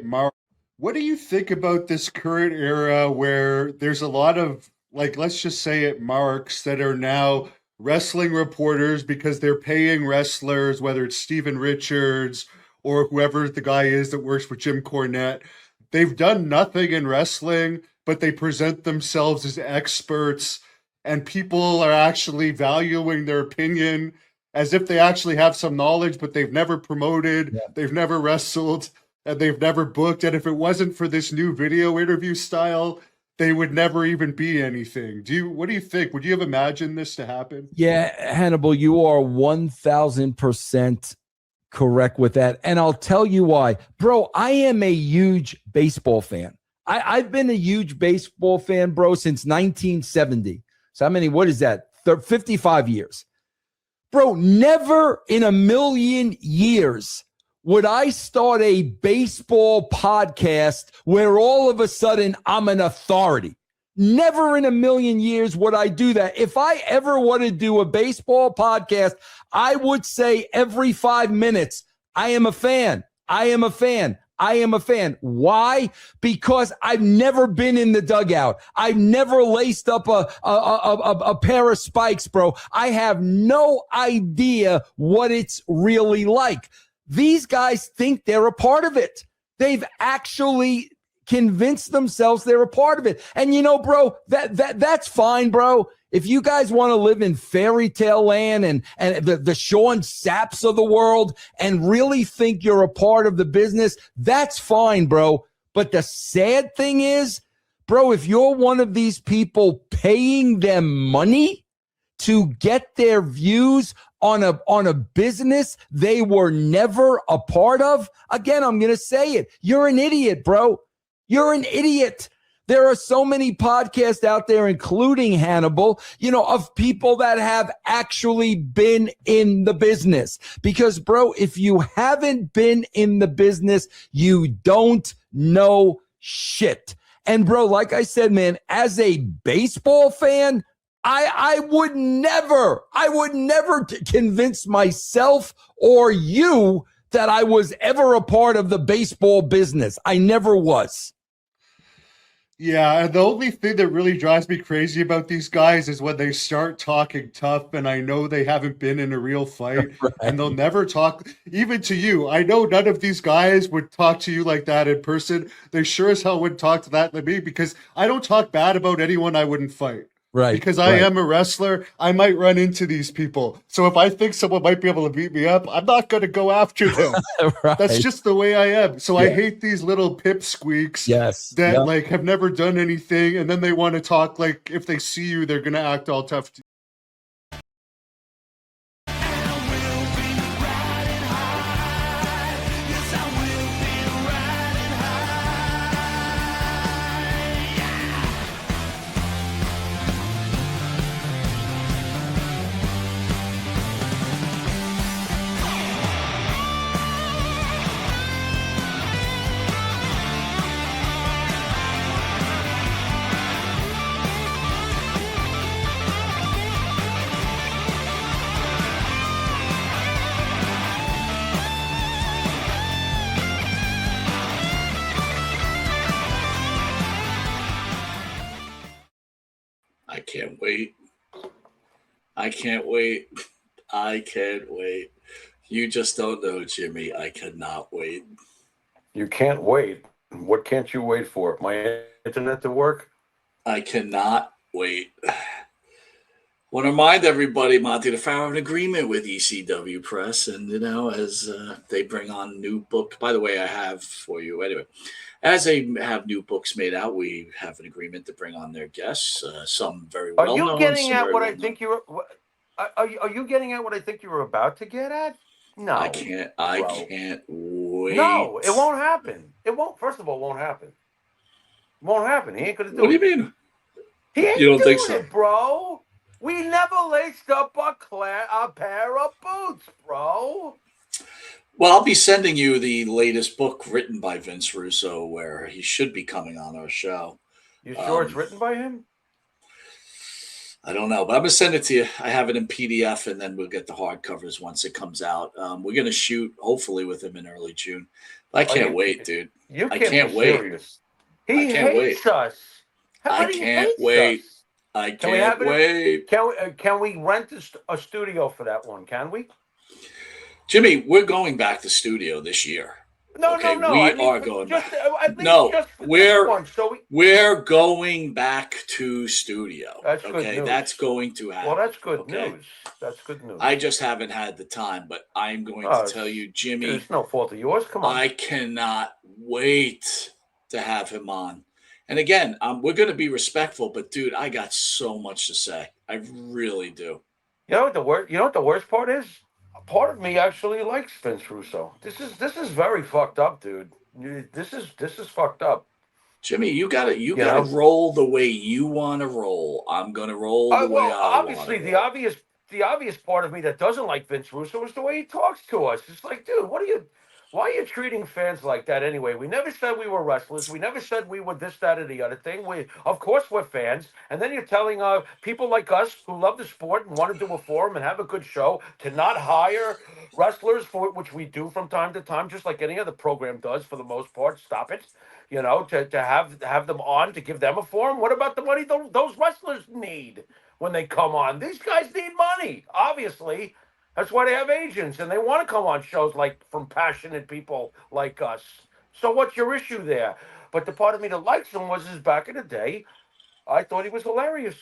Mark, what do you think about this current era where there's a lot of, like, let's just say it, marks that are now wrestling reporters because they're paying wrestlers, whether it's Steven Richards or whoever the guy is that works with Jim Cornette. They've done nothing in wrestling, but they present themselves as experts, and people are actually valuing their opinion as if they actually have some knowledge, but they've never promoted, Yeah. they've never wrestled, and they've never booked. And if it wasn't for this new video interview style, they would never even be anything. What do you think? Would you have imagined this to happen? Yeah, Hannibal, you are 1000% correct with that. And I'll tell you why. Bro, I am a huge baseball fan. I've been a huge baseball fan, bro, since 1970. So how many, what is that? 55 years. Bro, never in a million years would I start a baseball podcast where all of a sudden I'm an authority. Never in a million years would I do that. If I ever want to do a baseball podcast, I would say every 5 minutes, I am a fan. I am a fan. I am a fan. Why? Because I've never been in the dugout. I've never laced up a pair of spikes, bro. I have no idea what it's really like. These guys think they're a part of it. They've actually convinced themselves they're a part of it. And you know, bro, that's fine, bro. If you guys want to live in fairy tale land and the Sean Sapps of the world and really think you're a part of the business, that's fine, bro. But the sad thing is, bro, if you're one of these people paying them money to get their views on a business they were never a part of, again, I'm going to say it. You're an idiot, bro. You're an idiot. There are so many podcasts out there, including Hannibal, you know, of people that have actually been in the business. Because, bro, if you haven't been in the business, you don't know shit. And, bro, like I said, man, as a baseball fan, I would never convince myself or you that I was ever a part of the baseball business. I never was. Yeah, and the only thing that really drives me crazy about these guys is when they start talking tough, and I know they haven't been in a real fight, and they'll Right. never talk, even to you. I know none of these guys would talk to you like that in person. They sure as hell wouldn't talk to that to me because I don't talk bad about anyone I wouldn't fight. Right. Because I Right. am a wrestler, I might run into these people. So if I think someone might be able to beat me up, I'm not going to go after them. That's Right. just the way I am. So I Yeah. hate these little pipsqueaks Yes. that Yep. like have never done anything, and then they want to talk like if they see you, they're gonna act all tough. I can't wait. I can't wait. I can't wait. You just don't know, Jimmy. I cannot wait. You can't wait. What can't you wait for? My internet to work? I cannot wait. Want to remind everybody, Monty, to file an agreement with ECW Press, and as they bring on new book. By the way, I have for you anyway. As they have new books made out, we have an agreement to bring on their guests. Some very Are well you known. getting Some at very what well I known. think you're? Are you getting at what I think you were about to get at? No, I can't. I bro. can't wait. No, it won't happen. It won't. First of all, it won't happen. It won't happen. He ain't gonna do it. What do you mean? He ain't You don't doing think so? it, bro. We never laced up a pair of boots, bro. Well, I'll be sending you the latest book written by Vince Russo, where he should be coming on our show. You sure it's written by him? I don't know, but I'm gonna send it to you. I have it in PDF, and then we'll get the hardcovers once it comes out. We're gonna shoot hopefully with him in early June. I can't wait, dude. You I can't be can't wait. serious. I He can't wait. hates us. I But he can't hates wait. us. I Can we have can't wait. Can we rent a studio for that one? Can we? Jimmy, we're going back to studio this year. No, Okay, no. we I mean, are going just back. at least No, just for this one. So we're going back to studio. That's good Okay, news. that's going to happen. Well, that's good okay? news. That's good news. I just haven't had the time, but I'm going to tell you, Jimmy, it's no fault of yours. Come on. I cannot wait to have him on. And again, we're going to be respectful, but dude, I got so much to say. I really do. You know what the worst part is? Part of me actually likes Vince Russo. This is very fucked up, dude. This is fucked up. Jimmy, you gotta roll the way you want to roll. I'm gonna roll the way I obviously want to roll. The obvious part of me that doesn't like Vince Russo is the way he talks to us. It's like, dude, why are you treating fans like that anyway? We never said we were wrestlers. We never said we were this, that, or the other thing. Of course, we're fans. And then you're telling people like us who love the sport and want to do a forum and have a good show to not hire wrestlers for which we do from time to time, just like any other program does for the most part. Stop it. To have them on to give them a forum. What about the money those wrestlers need when they come on? These guys need money, obviously. That's why they have agents, and they want to come on shows like from passionate people like us. So what's your issue there? But the part of me that likes him was back in the day, I thought he was hilarious.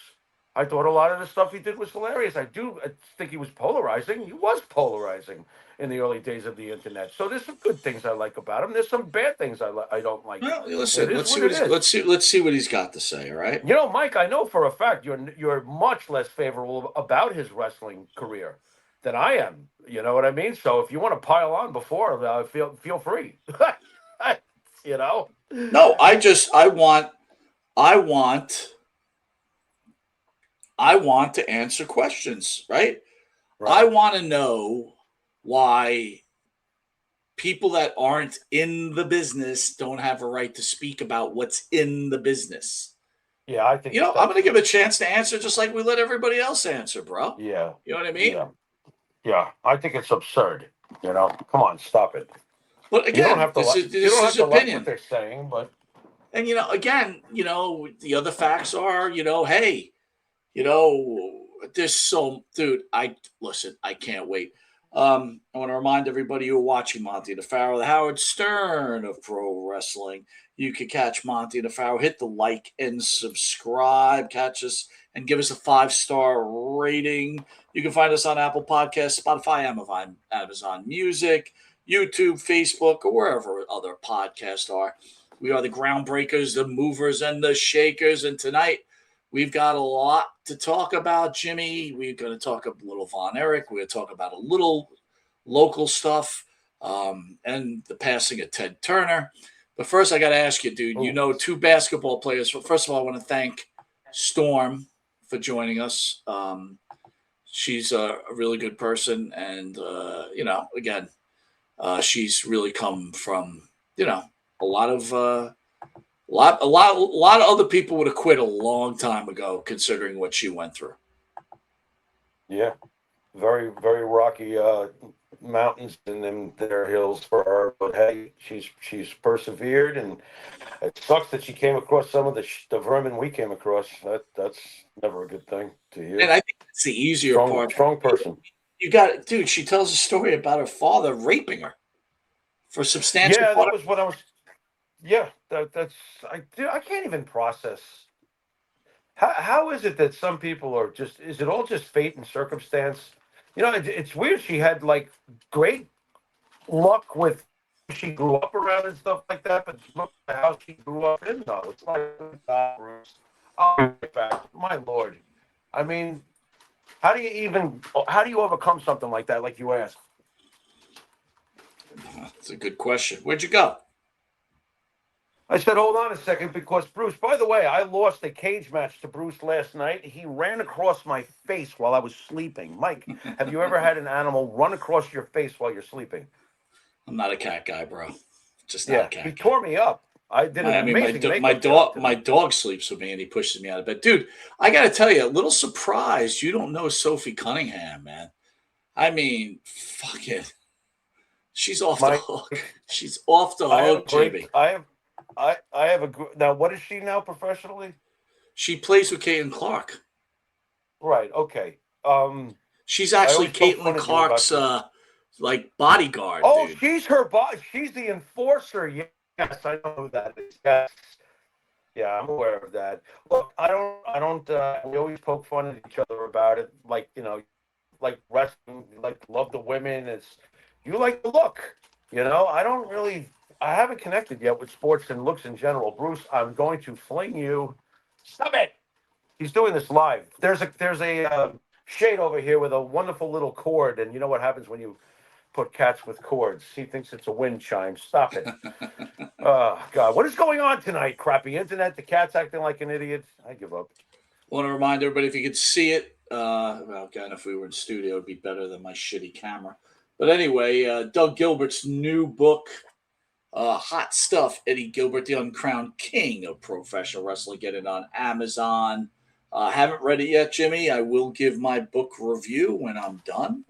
I thought a lot of the stuff he did was hilarious. I think he was polarizing. He was polarizing in the early days of the internet. So there's some good things I like about him. There's some bad things I don't like. Well, listen, let's see what he's got to say. All right. Mike, I know for a fact you're much less favorable about his wrestling career than I am. You know what I mean? So if you want to pile on before, feel free. No, I want to answer questions, right? I want to know why people that aren't in the business don't have a right to speak about what's in the business. Yeah, I think I'm going to give a chance to answer just like we let everybody else answer, bro. Yeah. You know what I mean? Yeah, I think it's absurd. Come on, stop it. But again, this is his opinion. Like what they're saying, but and again, the other facts are, hey, there's dude. I can't wait. I want to remind everybody who are watching Monty the Pharaoh, the Howard Stern of pro wrestling. You can catch Monty the Pharaoh. Hit the like and subscribe. Catch us and give us a 5-star rating. You can find us on Apple Podcasts, Spotify, Amazon Music, YouTube, Facebook, or wherever other podcasts are. We are the groundbreakers, the movers, and the shakers. And tonight, we've got a lot to talk about, Jimmy. We're going to talk a little Von Erich. We're going to talk about a little local stuff and the passing of Ted Turner. But first, I got to ask you, dude, 2 basketball players. First of all, I want to thank Storm for joining us. She's a really good person. And, again, she's really come from, a lot of other people would have quit a long time ago, considering what she went through. Yeah, very, very rocky mountains and then there hills for her. But hey, she's persevered, and it sucks that she came across some of the vermin we came across. That's never a good thing to hear. And I think that's the easier part. Strong person. You got it, dude. She tells a story about her father raping her for substantial. Yeah, that was what I was. Yeah, I can't even process. How is it that some people are is it all just fate and circumstance? It's weird. She had like great luck with she grew up around and stuff like that, but look at the house she grew up in, though. It's like, my Lord. I mean, how do you overcome something like that, like you asked? That's a good question. Where'd you go? I said, hold on a second, because Bruce, by the way, I lost a cage match to Bruce last night. He ran across my face while I was sleeping. Mike, have you ever had an animal run across your face while you're sleeping? I'm not a cat guy, bro. Just not a cat he guy. tore me up. I did I an mean, amazing makeup job my today. dog sleeps with me and he pushes me out of bed. Dude, I got to tell you, a little surprised you don't know Sophie Cunningham, man. I mean, fucking, she's off the My, hook. She's off the I have a hook, great. Jimmy. I have a now. What is she now professionally? She plays with Caitlin Clark. Right. Okay. She's I actually always poke Caitlin fun at you about Clark's your. like bodyguard, Oh, dude. she's her boss. She's the enforcer. Yes, I know who that is. Yes. Yeah, I'm aware of that. Look, I don't. We always poke fun at each other about it, like like wrestling, like love the women. It's you like the look. I don't really. I haven't connected yet with sports and looks in general. Bruce, I'm going to fling you. Stop it. He's doing this live. There's a shade over here with a wonderful little cord, and you know what happens when you put cats with cords? He thinks it's a wind chime. Stop it. Oh God, what is going on tonight? Crappy internet. The cat's acting like an idiot. I give up. Want to remind everybody if you could see it. Well, again, if we were in studio, it'd be better than my shitty camera. But anyway, Doug Gilbert's new book, Hot Stuff, Eddie Gilbert, the Uncrowned King of Professional Wrestling. Get it on Amazon. Haven't read it yet, Jimmy. I will give my book review when I'm done.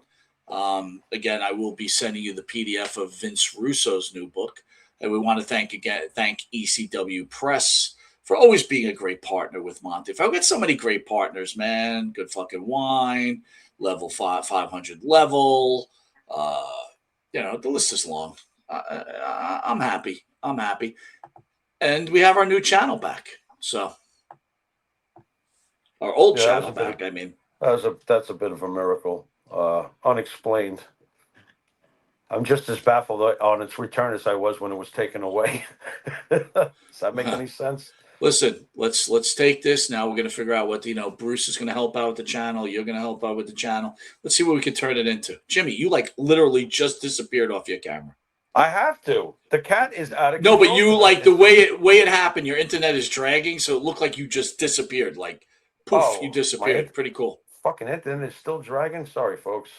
Again, I will be sending you the PDF of Vince Russo's new book. And we want to thank ECW Press for always being a great partner with Monty. I've got so many great partners, man. Good fucking wine, level 500 level. The list is long. I'm happy. I'm happy. And we have our new channel back. So our old Yeah, channel back, I mean. that's a bit of a miracle. Unexplained. I'm just as baffled on its return as I was when it was taken away. Does that make any sense? Listen, let's take this now. We're gonna figure out what Bruce is gonna help out with the channel. You're gonna help out with the channel. Let's see what we can turn it into. Jimmy, you like literally just disappeared off your camera. I have to. The cat is out of No, but control you tonight. like the way it happened. Your internet is dragging, so it looked like you just disappeared. Like poof, you disappeared. Pretty cool. Fucking internet is still dragging. Sorry, folks.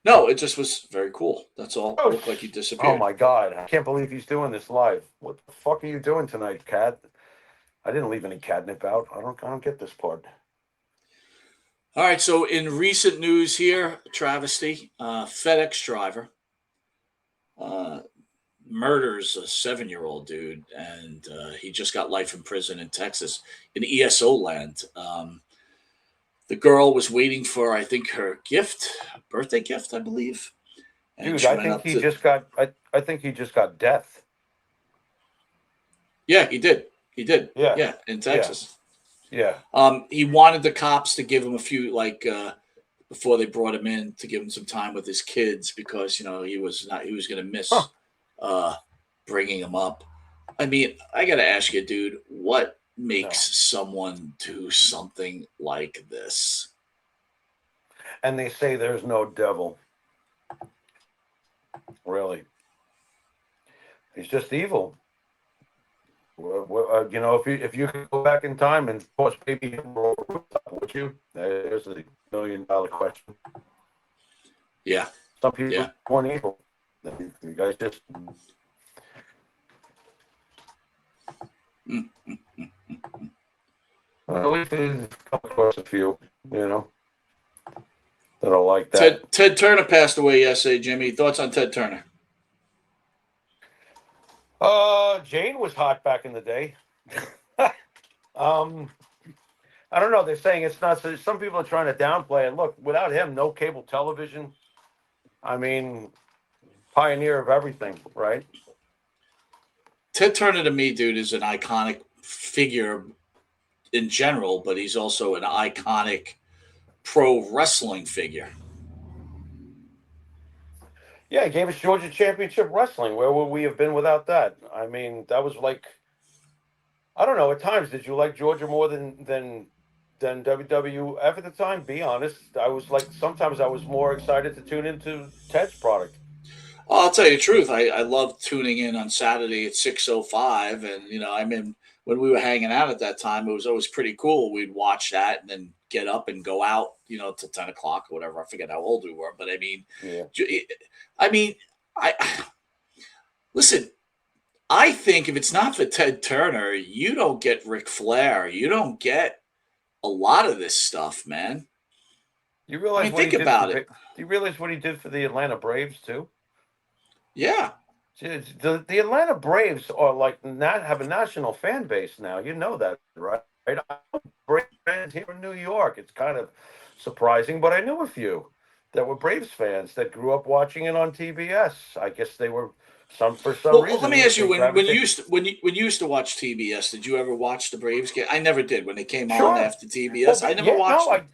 No, it just was very cool. That's all. Oh, It looked like you disappeared. Oh my God! I can't believe he's doing this live. What the fuck are you doing tonight, cat? I didn't leave any catnip out. I don't get this part. All right. So in recent news here, travesty, FedEx driver murders a 7-year-old dude, and he just got life in prison in Texas, in ESO land. The girl was waiting for, I think, her birthday gift, I believe. And Dude, I think he just got. I think he just got death. Yeah, he did. He did. Yeah. Yeah, in Texas. Yeah. He wanted the cops to give him a few, before they brought him in, to give him some time with his kids because he was going to miss bringing him up. I mean, I got to ask you, dude, what makes someone do something like this? And they say there's no devil. Really, he's just evil. If you could go back in time and force baby him over, would you? There's a $1 million question. Yeah. Some people weren't evil. You guys just. We've come across a few, that are like that. Ted Turner passed away yesterday, Jimmy. Thoughts on Ted Turner? Jane was hot back in the day. I don't know. They're saying it's not. Some people are trying to downplay it. Look, without him, no cable television. I mean, pioneer of everything, right? Ted Turner to me, dude, is an iconic figure in general, but he's also an iconic pro wrestling figure. Yeah, he gave us Georgia Championship Wrestling. Where would we have been without that? I mean, that was like, I don't know. At times, did you like Georgia more than WWF at the time? Be honest. I was like, sometimes I was more excited to tune into Ted's product. Well, I'll tell you the truth. I love tuning in on Saturday at 6:05, and when we were hanging out at that time, it was always pretty cool. We'd watch that and then get up and go out, to 10 o'clock or whatever. I forget how old we were, but I mean, Yeah. listen. I think if it's not for Ted Turner, you don't get Ric Flair. You don't get a lot of this stuff, man. You I realize mean, what he think did for about it. do you realize what he did for the Atlanta Braves too? Yeah. The Atlanta Braves are like not have a national fan base now. You know that, right? I know Braves fans here in New York. It's kind of surprising, but I knew a few that were Braves fans that grew up watching it on TBS. I guess they were for some Well, let reason me ask you: they when you gravitated. used to, when you used to watch TBS, did you ever watch the Braves game? I never did. When they came on Sure. after Well, TBS, I but never yeah, watched them.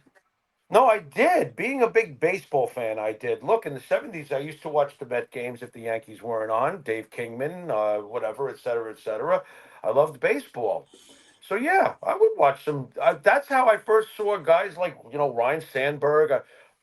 no, I did. Being a big baseball fan, I did. Look, in the '70s, I used to watch the Met games if the Yankees weren't on. Dave Kingman, whatever, et cetera, et cetera. I loved baseball. So yeah, I would watch some. That's how I first saw guys like Ryan Sandberg.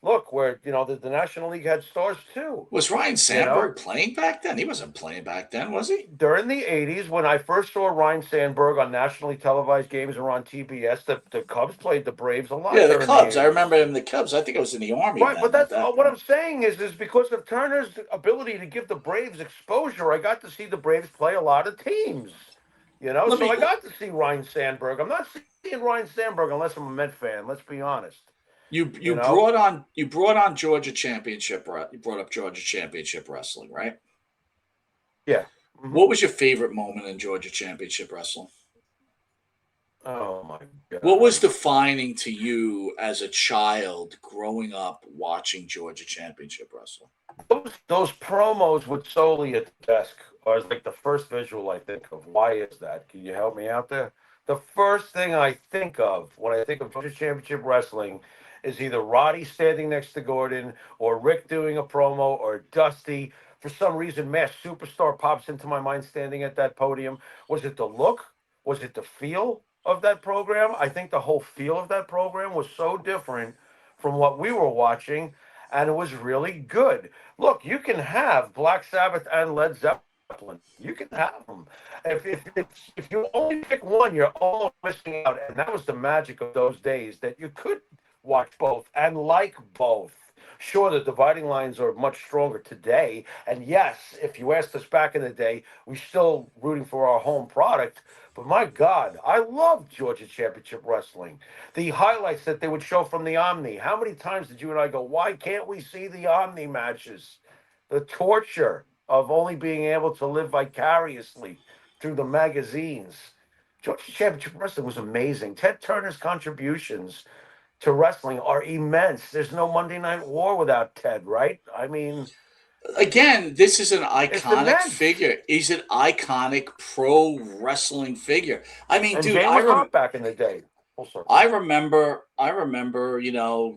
Look, where the National League had stars too. Was Ryan You know, Sandberg playing back then? He wasn't playing back then, was he? during the '80s, when I first saw Ryan Sandberg on nationally televised games or on TBS, the Cubs played the Braves a lot Yeah, the during the Cubs. I '80s. remember him. The Cubs. I think I was in the army Right, but then at that's that what I'm point. saying is because of Turner's ability to give the Braves exposure, I got to see the Braves play a lot of teams. Let So me. I got to see Ryan Sandberg. I'm not seeing Ryan Sandberg unless I'm a Met fan. Let's be honest. You You know? brought on Georgia Championship. You brought up Georgia Championship Wrestling, right? Yeah. Hmm. What was your favorite moment in Georgia Championship Wrestling? Oh my What was God. defining to you as a child growing up watching Georgia Championship Wrestling? Those promos with Soli at the desk are like the first visual I think of. Why is that? Can you help me out there? The first thing I think of when I think of Georgia Championship Wrestling is either Roddy standing next to Gordon or Rick doing a promo or Dusty. For some reason, Mass Superstar pops into my mind standing at that podium. Was it the look? Was it the feel of that program? I think the whole feel of that program was so different from what we were watching, and it was really good. Look, you can have Black Sabbath and Led Zeppelin. You can have them. If you only pick one, you're almost missing out. And that was the magic of those days that you could watch both and like both. Sure, the dividing lines are much stronger today. And yes, if you asked us back in the day, we're still rooting for our home product. But my God, I love Georgia Championship Wrestling. The highlights that they would show from the Omni. How many times did you and I go, why can't we see the Omni matches? The torture of only being able to live vicariously through the magazines. Georgia Championship Wrestling was amazing. Ted Turner's contributions to wrestling are immense. There's no Monday Night War without Ted, right? I mean, Again, this is an it's iconic immense. figure. He's an iconic pro wrestling figure. I mean, And dude, Jay was hot back in the day. Full circle. I remember,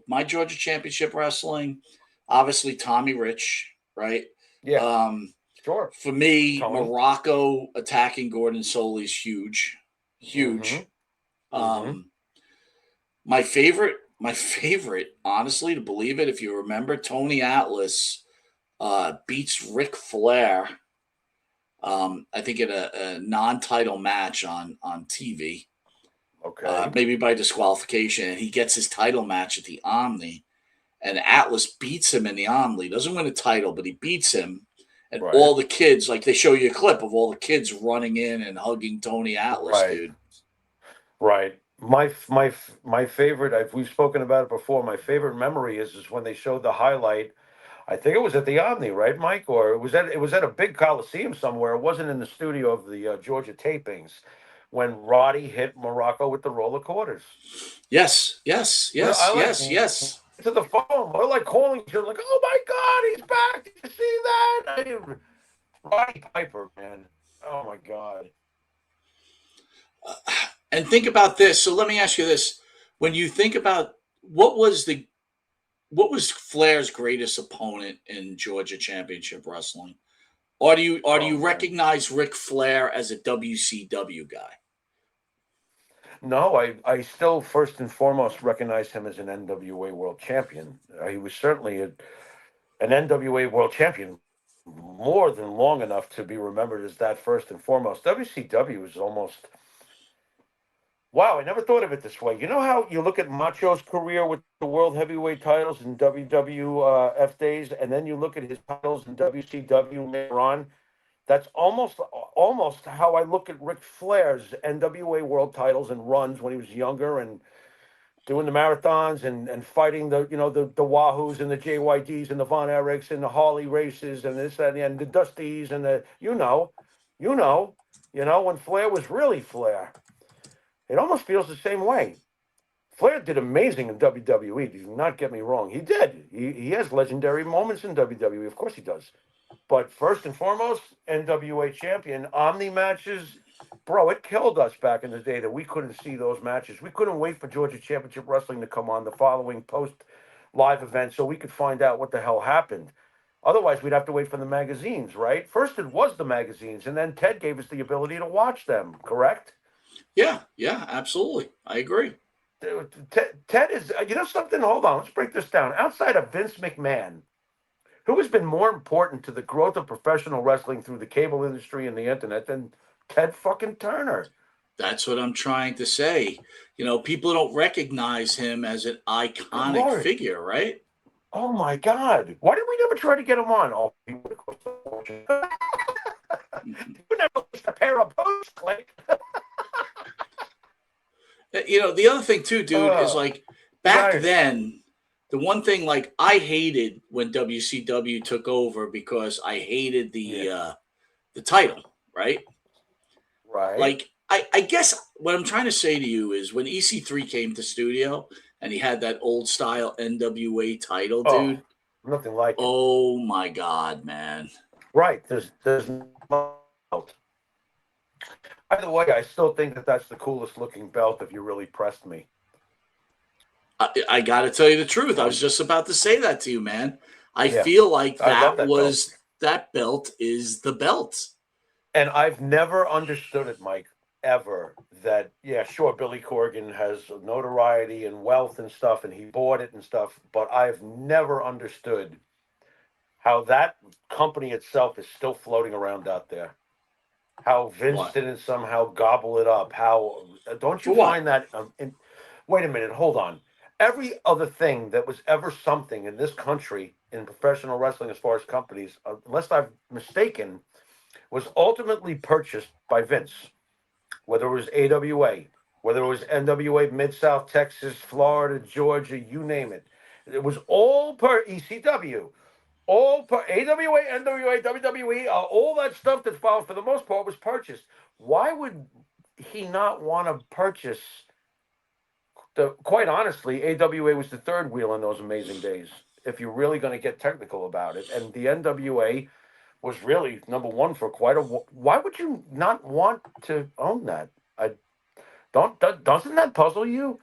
my Georgia Championship Wrestling, obviously Tommy Rich, right? Yeah, Um, sure. for me, Tony. Morocco attacking Gordon Soley's huge, Mm-hmm. huge. Mm-hmm. Um, my favorite, honestly, to believe it, if you remember, Tony Atlas beats Ric Flair. I think in a non-title match on TV, Okay. maybe by disqualification, and he gets his title match at the Omni, and Atlas beats him in the Omni. Doesn't win a title, but he beats him, and Right. all the kids, like they show you a clip of all the kids running in and hugging Tony Atlas, Right. dude. Right. My favorite. We've spoken about it before. My favorite memory is when they showed the highlight. I think it was at the Omni, right, Mike? Or it was at a big coliseum somewhere. It wasn't in the studio of the Georgia tapings when Roddy hit Morocco with the roller quarters. Yes, yes, I yes, like yes, yes. to the phone. We're like calling each other, like, "Oh my God, he's back! Did you see that?" Roddy Piper, man. Oh my God. And think about this. So let me ask you this: when you think about what was the what was Flair's greatest opponent in Georgia Championship Wrestling? Or do you Oh man. recognize Ric Flair as a WCW guy? No, I still first and foremost recognize him as an NWA World Champion. He was certainly an NWA World Champion more than long enough to be remembered as that first and foremost. WCW is almost wow. I never thought of it this way. You know how you look at Macho's career with the World Heavyweight titles in WWF days, and then you look at his titles in WCW later on. That's almost how I look at Ric Flair's NWA world titles and runs when he was younger and doing the marathons and fighting the Wahoos and the JYDs and the Von Erichs and the Harley races and this and the Dusties and the when Flair was really Flair. It almost feels the same way. Flair did amazing in WWE. Do not get me wrong. He did. He has legendary moments in WWE. Of course he does. But first and foremost, NWA champion, Omni matches. Bro, it killed us back in the day that we couldn't see those matches. We couldn't wait for Georgia Championship Wrestling to come on the following post live event so we could find out what the hell happened. Otherwise, we'd have to wait for the magazines, right? First, it was the magazines, and then Ted gave us the ability to watch them, correct? Yeah, absolutely. I agree. Ted is, something? Hold on, let's break this down. Outside of Vince McMahon, who has been more important to the growth of professional wrestling through the cable industry and the internet than Ted fucking Turner? That's what I'm trying to say. People don't recognize him as an iconic figure, right? Oh my God! Why did we never try to get him on? Oh, he would have cost a fortune. You never list a pair of posts, Click. The other thing too, dude, is like back then, the one thing like I hated when WCW took over because I hated the title, right? Right. Like I guess what I'm trying to say to you is when EC3 came to studio and he had that old style NWA title, dude. Nothing like it. Oh my God, man. Right. There's no belt. By the way, I still think that that's the coolest looking belt if you really pressed me. I got to tell you the truth. I was just about to say that to you, man. I feel like that belt is the belt. And I've never understood it, Mike, ever, that, sure, Billy Corgan has notoriety and wealth and stuff, and he bought it and stuff, but I've never understood how that company itself is still floating around out there. How Vince didn't somehow gobble it up. How, don't you find that, wait a minute, hold on. Every other thing that was ever something in this country in professional wrestling as far as companies, unless I'm mistaken, was ultimately purchased by Vince, whether it was AWA, whether it was NWA, Mid-South, Texas, Florida, Georgia, you name it. It was all per ECW, all per AWA, NWA, WWE, all that stuff that followed for the most part was purchased. Why would he not want to purchase quite honestly, AWA was the third wheel in those amazing days, if you're really going to get technical about it. And the NWA was really number one for quite a while. Why would you not want to own that? Doesn't that puzzle you?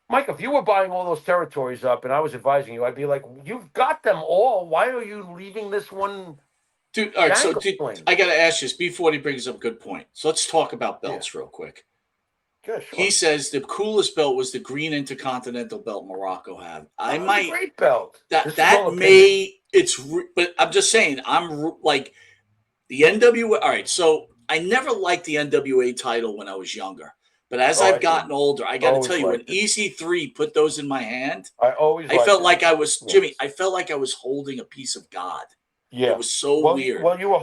Mike, if you were buying all those territories up and I was advising you, I'd be like, you've got them all. Why are you leaving this one? Dude, all right, so I got to ask you this before he brings up a good point. So let's talk about belts real quick. Yeah, sure. He says the coolest belt was the green Intercontinental belt Morocco had. Great belt. But I'm just saying, I'm like the NWA. All right, so I never liked the NWA title when I was younger, but as I've gotten older, I got to tell you, when EC3 put those in my hand, I felt like I was Jimmy. I felt like I was holding a piece of God. Yeah, it was so weird. Well, you were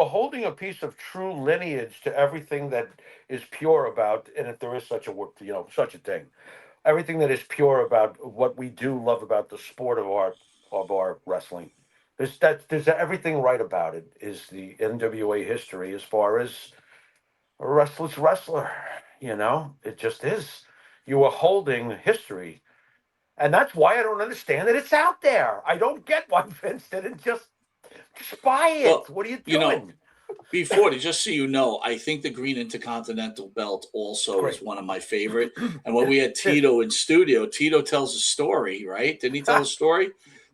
holding a piece of true lineage to everything that is pure about, and if there is such a thing, everything that is pure about what we do love about the sport of our wrestling. There's everything right about it. Is the NWA history as far as a restless wrestler? It just is. You were holding history, and that's why I don't understand that it's out there. I don't get why Vince didn't just buy it. Well, what are you doing? Before, just so you know, I think the green Intercontinental belt also is one of my favorite. And when we had Tito in studio, Tito tells a story, right? Didn't he tell a story?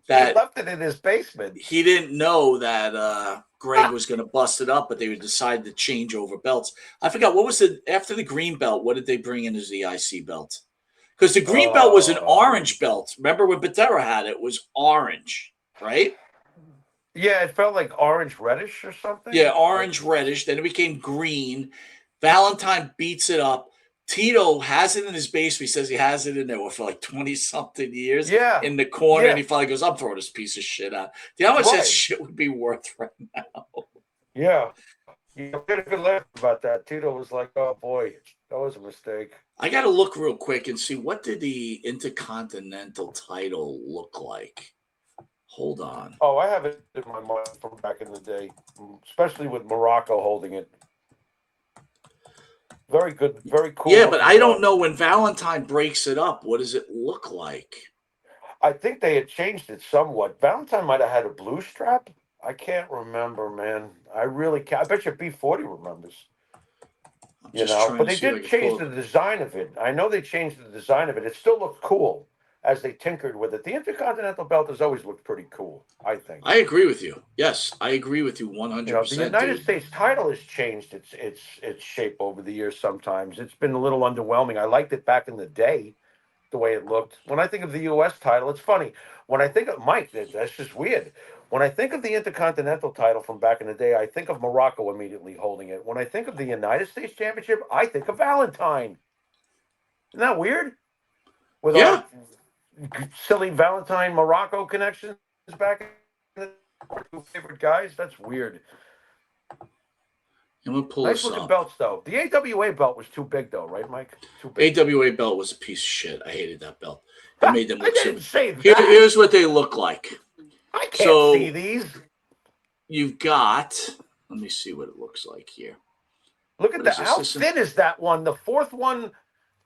That he left it in his basement. He didn't know that Greg was going to bust it up, but they would decide to change over belts. I forgot, what was after the green belt, what did they bring in as the IC belt? Because the green belt was an orange belt. Remember when Patera had it, it was orange, right? Yeah, it felt like orange reddish or something. Yeah, orange reddish. Then it became green. Valentine beats it up. Tito has it in his basement. He says he has it in there for like 20-something years. Yeah. In the corner. And he finally goes, I'm throwing this piece of shit out. Do you know how much that shit would be worth right now? Yeah. Yeah, we had a good laugh about that. Tito was like, "Oh boy, that was a mistake." I got to look real quick and see what did the Intercontinental title look like. Hold on. Oh, I have it in my mind from back in the day, especially with Morocco holding it. Very good, very cool. Yeah, but I don't belt. know when Valentine breaks it up. What does it look like? I think they had changed it somewhat. Valentine might have had a blue strap. I can't remember, man. I really can't. I bet you B40 remembers. I'm You just know, trying but to they see if I did can change pull the it. design of it. I know they changed the design of it. It still looked cool as they tinkered with it. The Intercontinental belt has always looked pretty cool, I think. I agree with you. Yes, I agree with you You know, the 100%, United dude. States title has changed its shape over the years. Sometimes it's been a little underwhelming. I liked it back in the day, the way it looked. When I think of the U.S. title, it's funny. When I think of Mike, that's just weird. When I think of the Intercontinental title from back in the day, I think of Morocco immediately holding it. When I think of the United States Championship, I think of Valentine. Isn't that weird? With Yeah. our silly Valentine Morocco connections back in the our two favorite guys, that's weird. I'm going to pull Nice this looking up. belts though. The AWA belt was too big though, right, Mike? Too big. AWA belt was a piece of shit. I hated that belt. It I made them look didn't stupid. say that. Here's what they look like. I can't see So these. you've got, let me see what it looks like here. Look at What is that. this? How thin is that one? The fourth one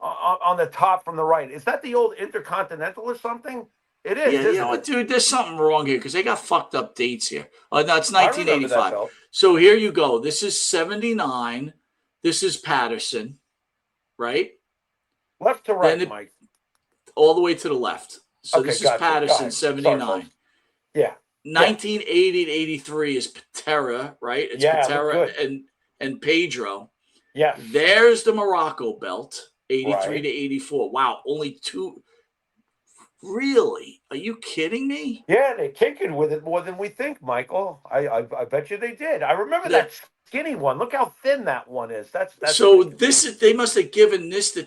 on the top from the right. Is that the old Intercontinental or something? It is, Yeah, you know isn't what, it? dude? There's something wrong here because they got fucked up dates here. No, it's I remember that 1985. belt. So here you go. This is 79. This is Patterson, right? Left to Then right, it Mike. all the way to the left. So Okay, this is gotcha. Go Patterson, ahead. Sorry, 79. folks. Yeah. Yeah. 1980 to 83 is Patera, right? It's Yeah, look Patera good. and Pedro. Yes. There's the Morocco belt, 83 Right. to 84. Wow, only two. Really? Are you kidding me? Yeah, they tinkered with it more than we think, Michael. I bet you they did. I remember The, that skinny one. Look how thin that one is. That's so big. this is they must have given this to.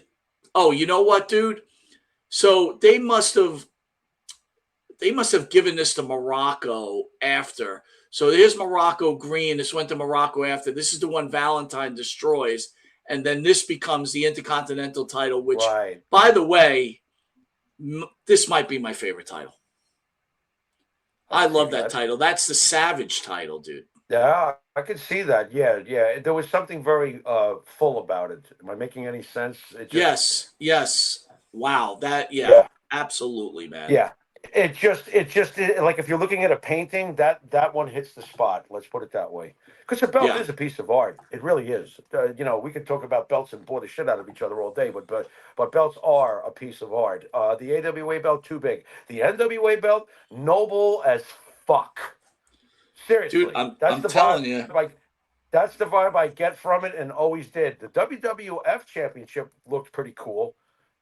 Oh, you know what, dude? So they must have given this to Morocco after. So here's Morocco green. This went to Morocco after. This is the one Valentine destroys, and then this becomes the Intercontinental title. Which, Right. by the way, this might be my favorite title. I I can see love that that. title. That's the Savage title, dude. Yeah, I could see that. Yeah, yeah. There was something very full about it. Am I making any sense? It just Yes, yes. Wow, yeah, yeah. absolutely, man. Yeah. Like if you're looking at a painting, that one hits the spot. Let's put it that way. Because a belt Yeah, is a piece of art. It really is. You know, we could talk about belts and bore the shit out of each other all day, but belts are a piece of art. The AWA belt too big. The NWA belt noble as fuck. dude, Seriously, that's I'm the vibe. telling you. That's the vibe I get from it, and always did. The WWF Championship looked pretty cool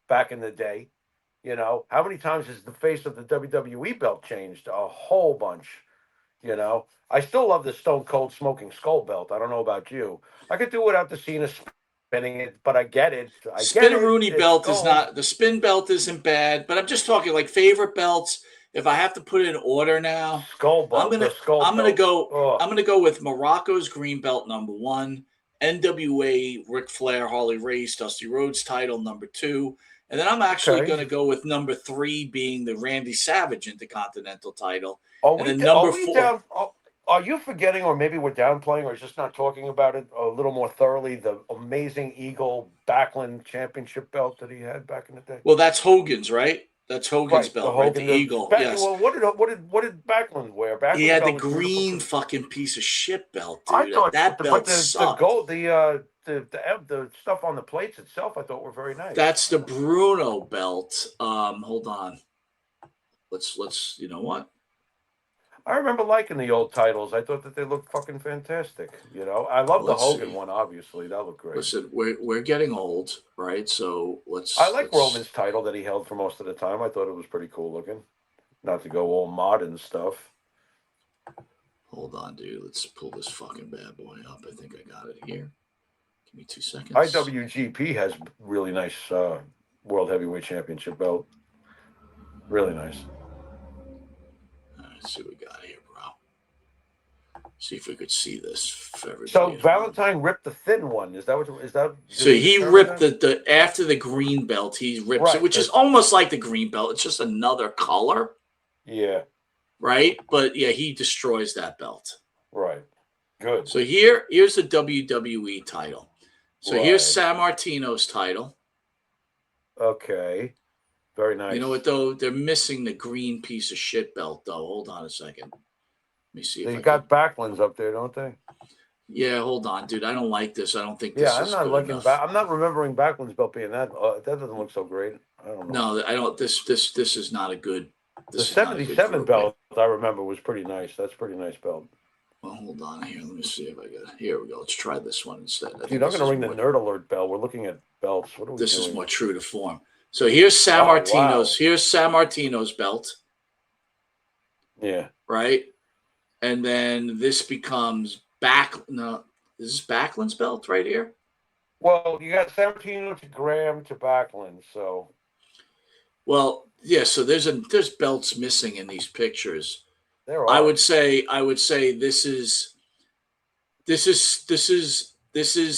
back in the day. You know, how many times has the face of the WWE belt changed? A whole bunch. You know, I still love the Stone Cold Smoking Skull belt. I don't know about you. I could do without the Cena spinning it, but I get it. I get it. Spinaroonie It's belt is gold. not the spin belt isn't bad, but I'm just talking like favorite belts. If I have to put it in order now, Skull I'm belt. gonna The skull I'm gonna belts. go Oh, I'm gonna go with Morocco's green belt number one, NWA Ric Flair Harley Race Dusty Rhodes title number two, and then I'm actually okay. gonna go with number three being the Randy Savage Intercontinental title, Are and we then are number we four. down? Are you forgetting, or maybe we're downplaying, or just not talking about it a little more thoroughly? The amazing Eagle Backlund Championship belt that he had back in the day. Well, that's Hogan's, right? That's Hogan's Right, the belt, right? The Hogan. Eagle. Yes. Well, what did Backlund wear? He Backlund's had the belt was beautiful green too. fucking piece of shit belt, I dude. thought, That but belt the sucked. gold, the stuff on the plates itself, I thought were very nice. That's the Bruno belt. Hold on. Let's you know what? I remember liking the old titles. I thought that they looked fucking fantastic. You know, I love the Let's Hogan see. one. Obviously, that looked great. Listen, we're getting old, right? So I let's like let's Roman's title that he held for most of the time. I thought it was pretty cool looking. Not to go all modern stuff. hold on, dude. Let's pull this fucking bad boy up. I think I got it here. Give me 2 seconds. IWGP has really nice World Heavyweight Championship belt. Really nice. All right, let's see what we got here, bro. See if we could see this for everybody. So Valentine ripped the thin one. Is that what? Is that? So he ripped the after the green belt. He rips it, which is almost like the green belt. It's just another color. Yeah. Right, but yeah, he destroys that belt. Right. Good. So here's the WWE title. So here's San Martino's title. Okay. Very nice. You know what though? They're missing the green piece of shit belt though. Hold on a second. Let me see. They got Backlund's up there, don't they? Yeah, hold on, dude. I don't like this. I don't think this yeah, is I'm not good looking enough. I'm not remembering Backlund's belt being that. That doesn't look so great. I don't know. No, I don't. This is not a good. The 77 belt I remember was pretty nice. That's a pretty nice belt. Well, hold on here. Let me see if I got. Here we go. Let's try this one instead. Dude, I'm going to ring the Nerd Alert bell. We're looking at belts. What are we doing? This is more true to form. So here's San Martino's. Wow. Here's San Martino's belt. Yeah. Right, and then this becomes No, this is Backlund's belt right here. Well, you got San Martino to Graham to Backlund. So. Well, yeah. So there's belts missing in these pictures. There are. I would say this is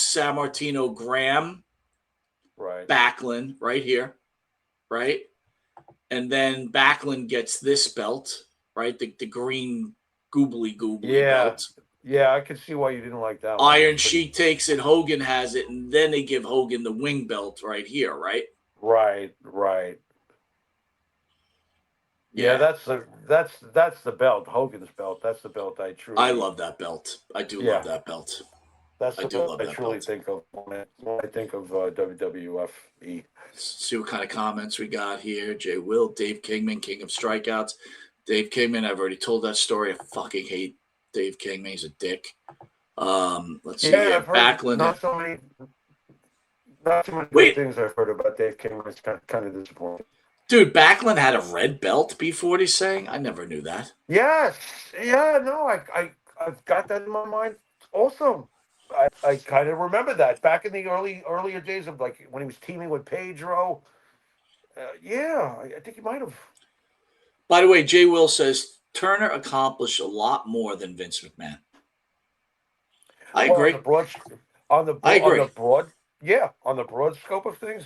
San Martino Graham, right? Backlund right here, right, and then Backlund gets this belt, right, the green goobly belt. Yeah, I could see why you didn't like that one. Iron Sheik takes it, Hogan has it, and then they give Hogan the wing belt right here, right? Right. Yeah, that's the belt, Hogan's belt. That's the belt I love that belt. I do love that belt. That's the belt I truly think of when I think of WWF. Let's see what kind of comments we got here. Jay Will, Dave Kingman, King of Strikeouts. Dave Kingman, I've already told that story. I fucking hate Dave Kingman. He's a dick. Let's see. Yeah, Backlund. Not so many good things I've heard about Dave Kingman. It's kind of disappointing. Dude, Backlund had a red belt before what he's saying? I never knew that. Yes. Yeah, no, I've got that in my mind also. I kind of remember that back in the earlier days of like when he was teaming with Pedro. I think he might have. By the way, Jay Will says Turner accomplished a lot more than Vince McMahon. I agree. On the broad scope of things.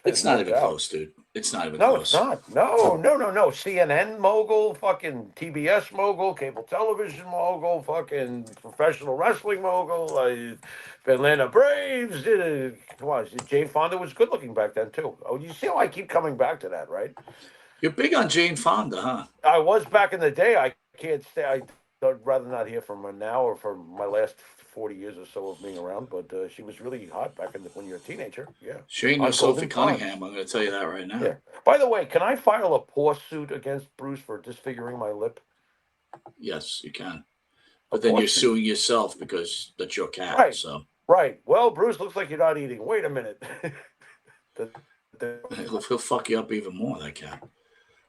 It's not even close, dude. It's not even close. No, it's not. No. CNN mogul, fucking TBS mogul, cable television mogul, fucking professional wrestling mogul, Atlanta Braves. Come on, Jane Fonda was good looking back then, too. Oh, you see how I keep coming back to that, right? You're big on Jane Fonda, huh? I was back in the day. I can't stay. I'd rather not hear from her now or for my last 40 years or so of being around, but she was really hot back when you were a teenager. Yeah. She ain't no Sophie Cunningham. I'm going to tell you that right now. Yeah. By the way, can I file a paw suit against Bruce for disfiguring my lip? Yes, you can. But then you're suing yourself because that's your cat. Right. So. Right. Well, Bruce, looks like you're not eating. Wait a minute. He'll fuck you up even more, that cat.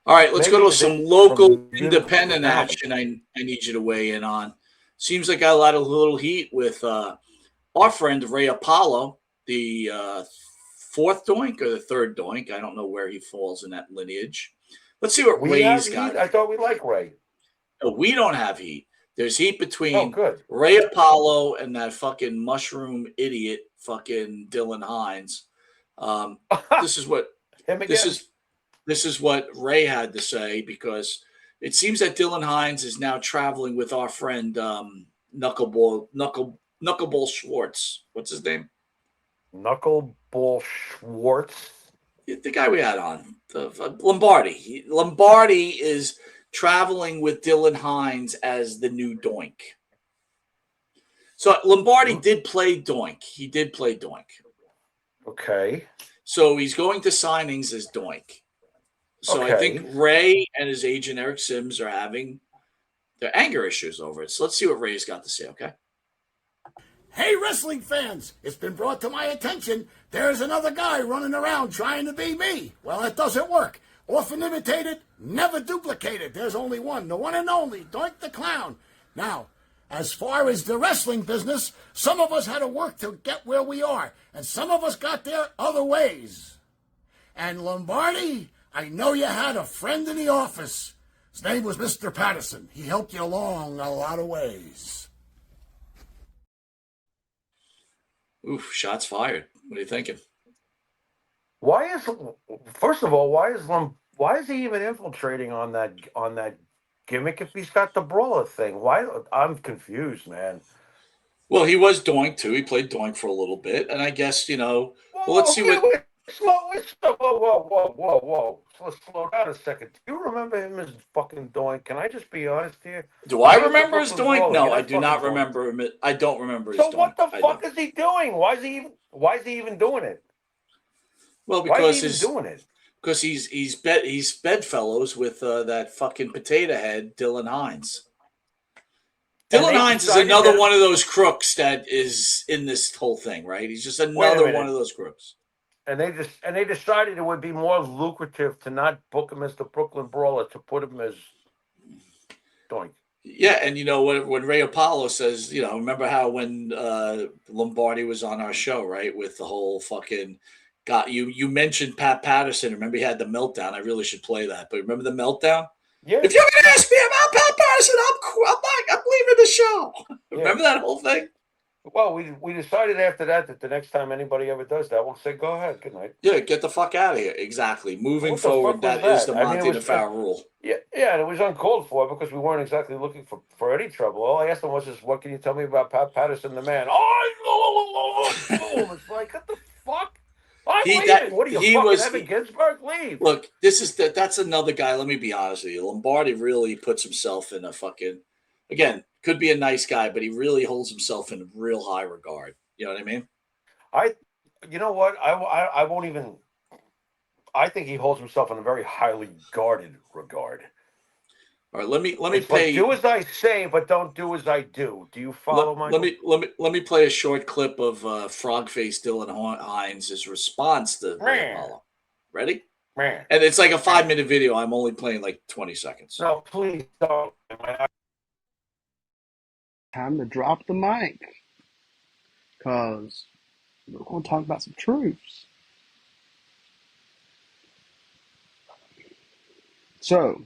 All right, let's go to some local independent action I need you to weigh in on. Seems like got a lot of little heat with our friend Ray Apollo, the fourth doink or the third doink. I don't know where he falls in that lineage. Let's see what Ray's got. I thought we liked Ray. No, we don't have heat. There's heat between Ray Apollo and that fucking mushroom idiot, fucking Dylan Hines. This is what This is what Ray had to say, because it seems that Dylan Hines is now traveling with our friend Knuckleball Schwartz. What's his name? Knuckleball Schwartz? The guy we had on. Lombardi. Lombardi is traveling with Dylan Hines as the new Doink. So Lombardi did play Doink. He did play Doink. Okay. So he's going to signings as Doink. So I think Ray and his agent Eric Sims are having their anger issues over it. So let's see what Ray's got to say, okay? Hey, wrestling fans, it's been brought to my attention there's another guy running around trying to be me. Well, it doesn't work. Often imitated, never duplicated. There's only one, the one and only, Doink the Clown. Now, as far as the wrestling business, some of us had to work to get where we are, and some of us got there other ways. And Lombardi, I know you had a friend in the office. His name was Mr. Patterson. He helped you along a lot of ways. Oof, shots fired. What are you thinking? First of all, why is he even infiltrating on that gimmick if he's got the brawler thing? Why? I'm confused, man. Well, he was Doink too. He played Doink for a little bit, and I guess well, Whoa, let's see what. Whoa. Let's slow down a second. Do you remember him as fucking Doink? Can I just be honest here? Do I He was the remember his Brooklyn Doink? Brawler. No, You're I not do not fucking Doink. remember him. I don't remember his So Doink. what the I fuck don't. is he doing? Why is he even doing it? Well, Why because is he even doing it? because he's bedfellows with that fucking potato head, Dylan Hines. And Dylan they Hines is decided another that- one of those crooks that is in this whole thing, right? He's just Wait a another minute. one of those crooks. And they decided it would be more lucrative to not book him as the Brooklyn Brawler, to put him as Doink. Yeah, and when Ray Apollo says, remember how when Lombardi was on our show, right, with the whole fucking you mentioned Pat Patterson. Remember he had the meltdown. I really should play that, but remember the meltdown? Yeah. If you're gonna ask me about Pat Patterson, I'm leaving the show. Yeah. Remember that whole thing? Well, we decided after that the next time anybody ever does that, we'll say, go ahead, good night. Yeah, get the fuck out of here. Exactly. Moving What the forward, fuck was that is that? the I mean, Monty DeFaro rule. Yeah, and it was uncalled for because we weren't exactly looking for any trouble. All I asked him was, what can you tell me about Pat Patterson, the man? Boom. It's like, what the fuck? I'm leaving. What are you, fucking Evan Ginsberg? Leave. Look, that's another guy. Let me be honest with you. Lombardi really puts himself in a fucking, again, could be a nice guy, but he really holds himself in real high regard. You know what I mean? You know what? I won't even. I think he holds himself in a very highly guarded regard. All right, let me It's play. Like, do as I say, but don't do as I do. Do you follow, Michael? Let me play a short clip of Frogface Dylan Hines' response to Ray Apollo. Ready? Man. And it's like a 5-minute video. I'm only playing like 20 seconds. No, please don't. Time to drop the mic, because we're going to talk about some truths. So,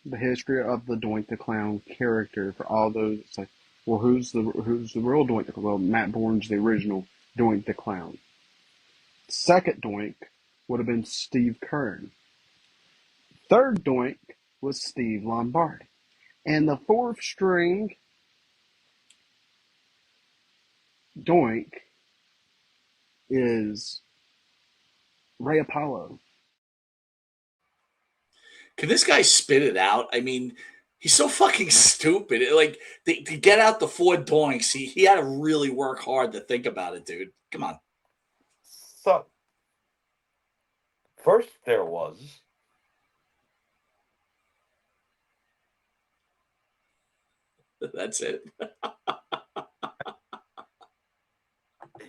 the history of the Doink the Clown character, for all those, it's like, well, who's the real Doink the Clown? Well, Matt Bourne's the original Doink the Clown. Second Doink would have been Steve Kern. Third Doink was Steve Lombardi. And the fourth string Doink is Ray Apollo. Can this guy spit it out? I mean, he's so fucking stupid. Like, to get out the 4 doinks, he had to really work hard to think about it, dude. Come on. So, first there was. That's it.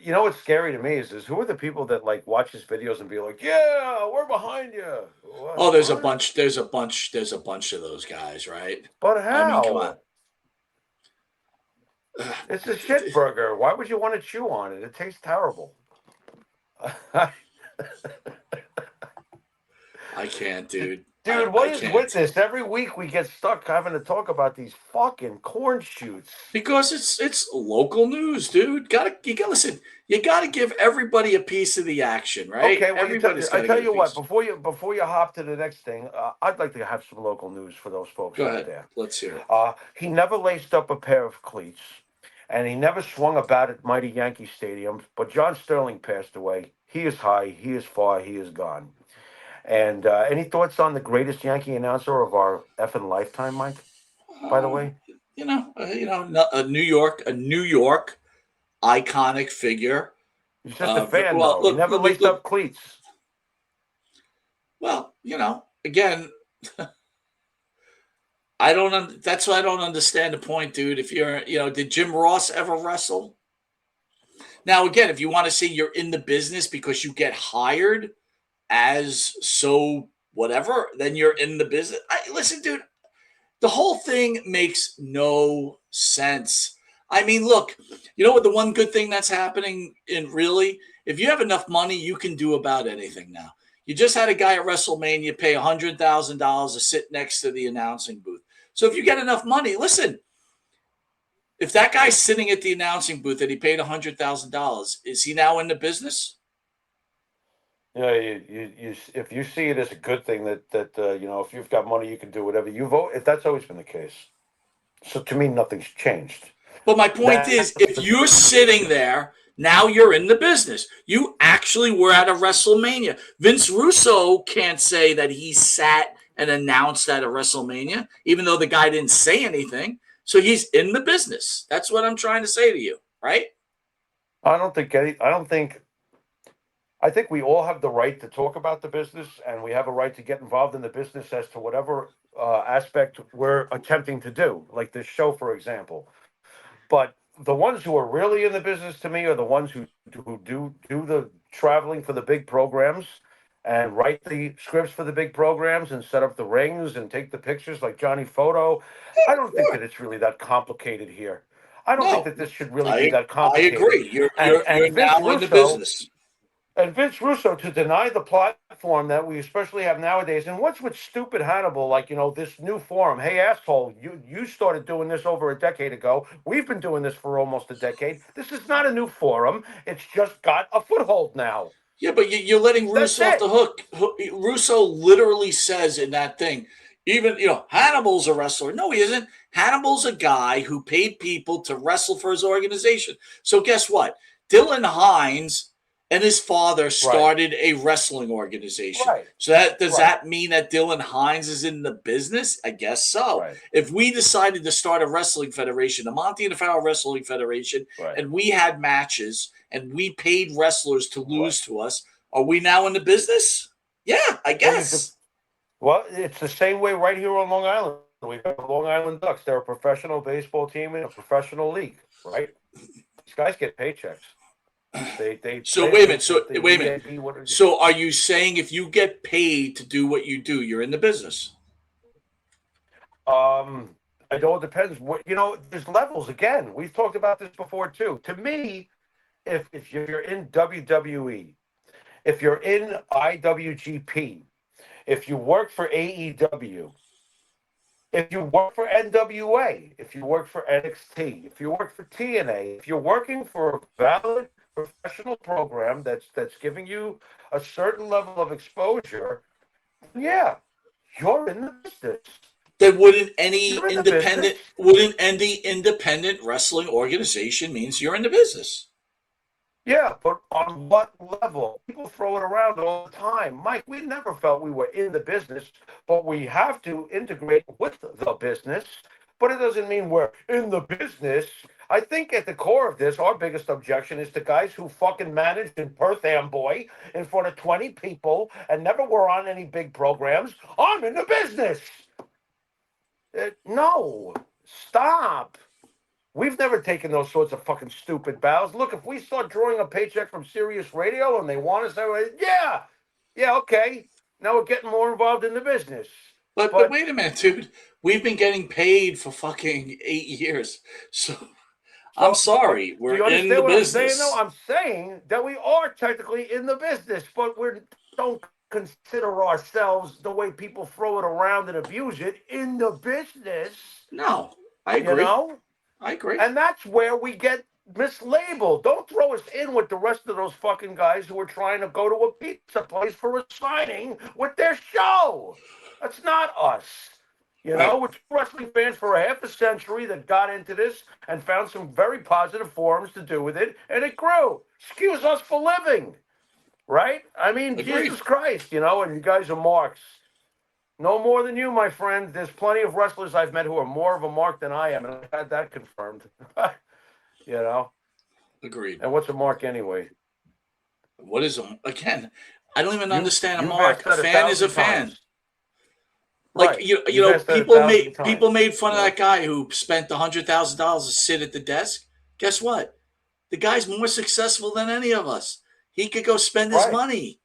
You know what's scary to me is who are the people that like watch his videos and be like, yeah, we're behind you. What? Oh, there's a bunch of those guys, right? But how? I mean, come on. It's a shit burger. Why would you want to chew on it? It tastes terrible. I can't, dude. Dude, what is with this? Every week we get stuck having to talk about these fucking corn shoots. Because it's local news, dude. You gotta listen. You gotta give everybody a piece of the action, right? Okay, well, I tell you what. piece. Before you hop to the next thing, I'd like to have some local news for those folks Go out ahead. there. Let's hear it. He never laced up a pair of cleats, and he never swung a bat at mighty Yankee Stadium. But John Sterling passed away. He is high. He is far. He is gone. And any thoughts on the greatest Yankee announcer of our effing lifetime, Mike? By the way, a New York iconic figure. he's just a fan, though. He never laced up cleats. Well, again, that's why I don't understand the point, dude. If you're, did Jim Ross ever wrestle? Now, again, if you want to say you're in the business because you get hired as so whatever, then you're in the business. Listen, dude, the whole thing makes no sense. I mean, look, you know what? The one good thing that's happening if you have enough money, you can do about anything now. You just had a guy at WrestleMania pay $100,000 to sit next to the announcing booth. So if you get enough money, listen, if that guy's sitting at the announcing booth and he paid $100,000, is he now in the business? If you see it as a good thing that if you've got money, you can do whatever you vote. If that's always been the case. So to me, nothing's changed. But my point is, if you're sitting there, now you're in the business. You actually were at a WrestleMania. Vince Russo can't say that he sat and announced at a WrestleMania, even though the guy didn't say anything. So he's in the business. That's what I'm trying to say to you, right? I think we all have the right to talk about the business, and we have a right to get involved in the business as to whatever aspect we're attempting to do, like this show, for example. But the ones who are really in the business to me are the ones who do the traveling for the big programs and write the scripts for the big programs and set up the rings and take the pictures like Johnny Photo. I don't think that it's really that complicated here. I don't think that this should really be that complicated. I agree. You're now in the business. And Vince Russo, to deny the platform that we especially have nowadays, and what's with stupid Hannibal, like, this new forum? Hey, asshole, you started doing this over a decade ago. We've been doing this for almost a decade. This is not a new forum. It's just got a foothold now. Yeah, but you're letting Russo off the hook. Russo literally says in that thing, even, Hannibal's a wrestler. No, he isn't. Hannibal's a guy who paid people to wrestle for his organization. So guess what? Dylan Hines and his father started a wrestling organization. Right. So that mean that Dylan Hines is in the business? I guess so. Right. If we decided to start a wrestling federation, the Monty and the Farrell Wrestling Federation, and we had matches and we paid wrestlers to lose to us, are we now in the business? Yeah, I guess. Well, it's the same way right here on Long Island. We've got the Long Island Ducks. They're a professional baseball team in a professional league, right? These guys get paychecks. Wait a minute. So are you saying if you get paid to do what you do, you're in the business? It all depends. There's levels. Again, we've talked about this before too. To me, if you're in WWE, if you're in IWGP, if you work for AEW, if you work for NWA, if you work for NXT, if you work for TNA, if you're working for a valid professional program that's giving you a certain level of exposure, yeah, you're in the business. Then wouldn't any independent wrestling organization means you're in the business? Yeah, but on what level? People throw it around all the time. Mike, we never felt we were in the business, but we have to integrate with the business. But it doesn't mean we're in the business. I think at the core of this, our biggest objection is the guys who fucking managed in Perth Amboy in front of 20 people and never were on any big programs. I'm in the business. No, stop. We've never taken those sorts of fucking stupid bows. Look, if we start drawing a paycheck from Sirius Radio and they want us, yeah, okay. Now we're getting more involved in the business. But wait a minute, dude. We've been getting paid for fucking 8 years. So I'm sorry. We're in the business. I'm saying that we are technically in the business, but we don't consider ourselves, the way people throw it around and abuse it, in the business. No, I agree. I agree. And that's where we get mislabeled. Don't throw us in with the rest of those fucking guys who are trying to go to a pizza place for a signing with their show. That's not us. We're wrestling fans for a half a century that got into this and found some very positive forums to do with it, and it grew. Excuse us for living, right? I mean, agreed. Jesus Christ, and you guys are marks. No more than you, my friend. There's plenty of wrestlers I've met who are more of a mark than I am, and I've had that confirmed. Agreed. And what's a mark anyway? What is a, again, I don't even understand a mark. A fan is a fan. Like, people made fun of that guy who spent $100,000 to sit at the desk. Guess what? The guy's more successful than any of us. He could go spend his money.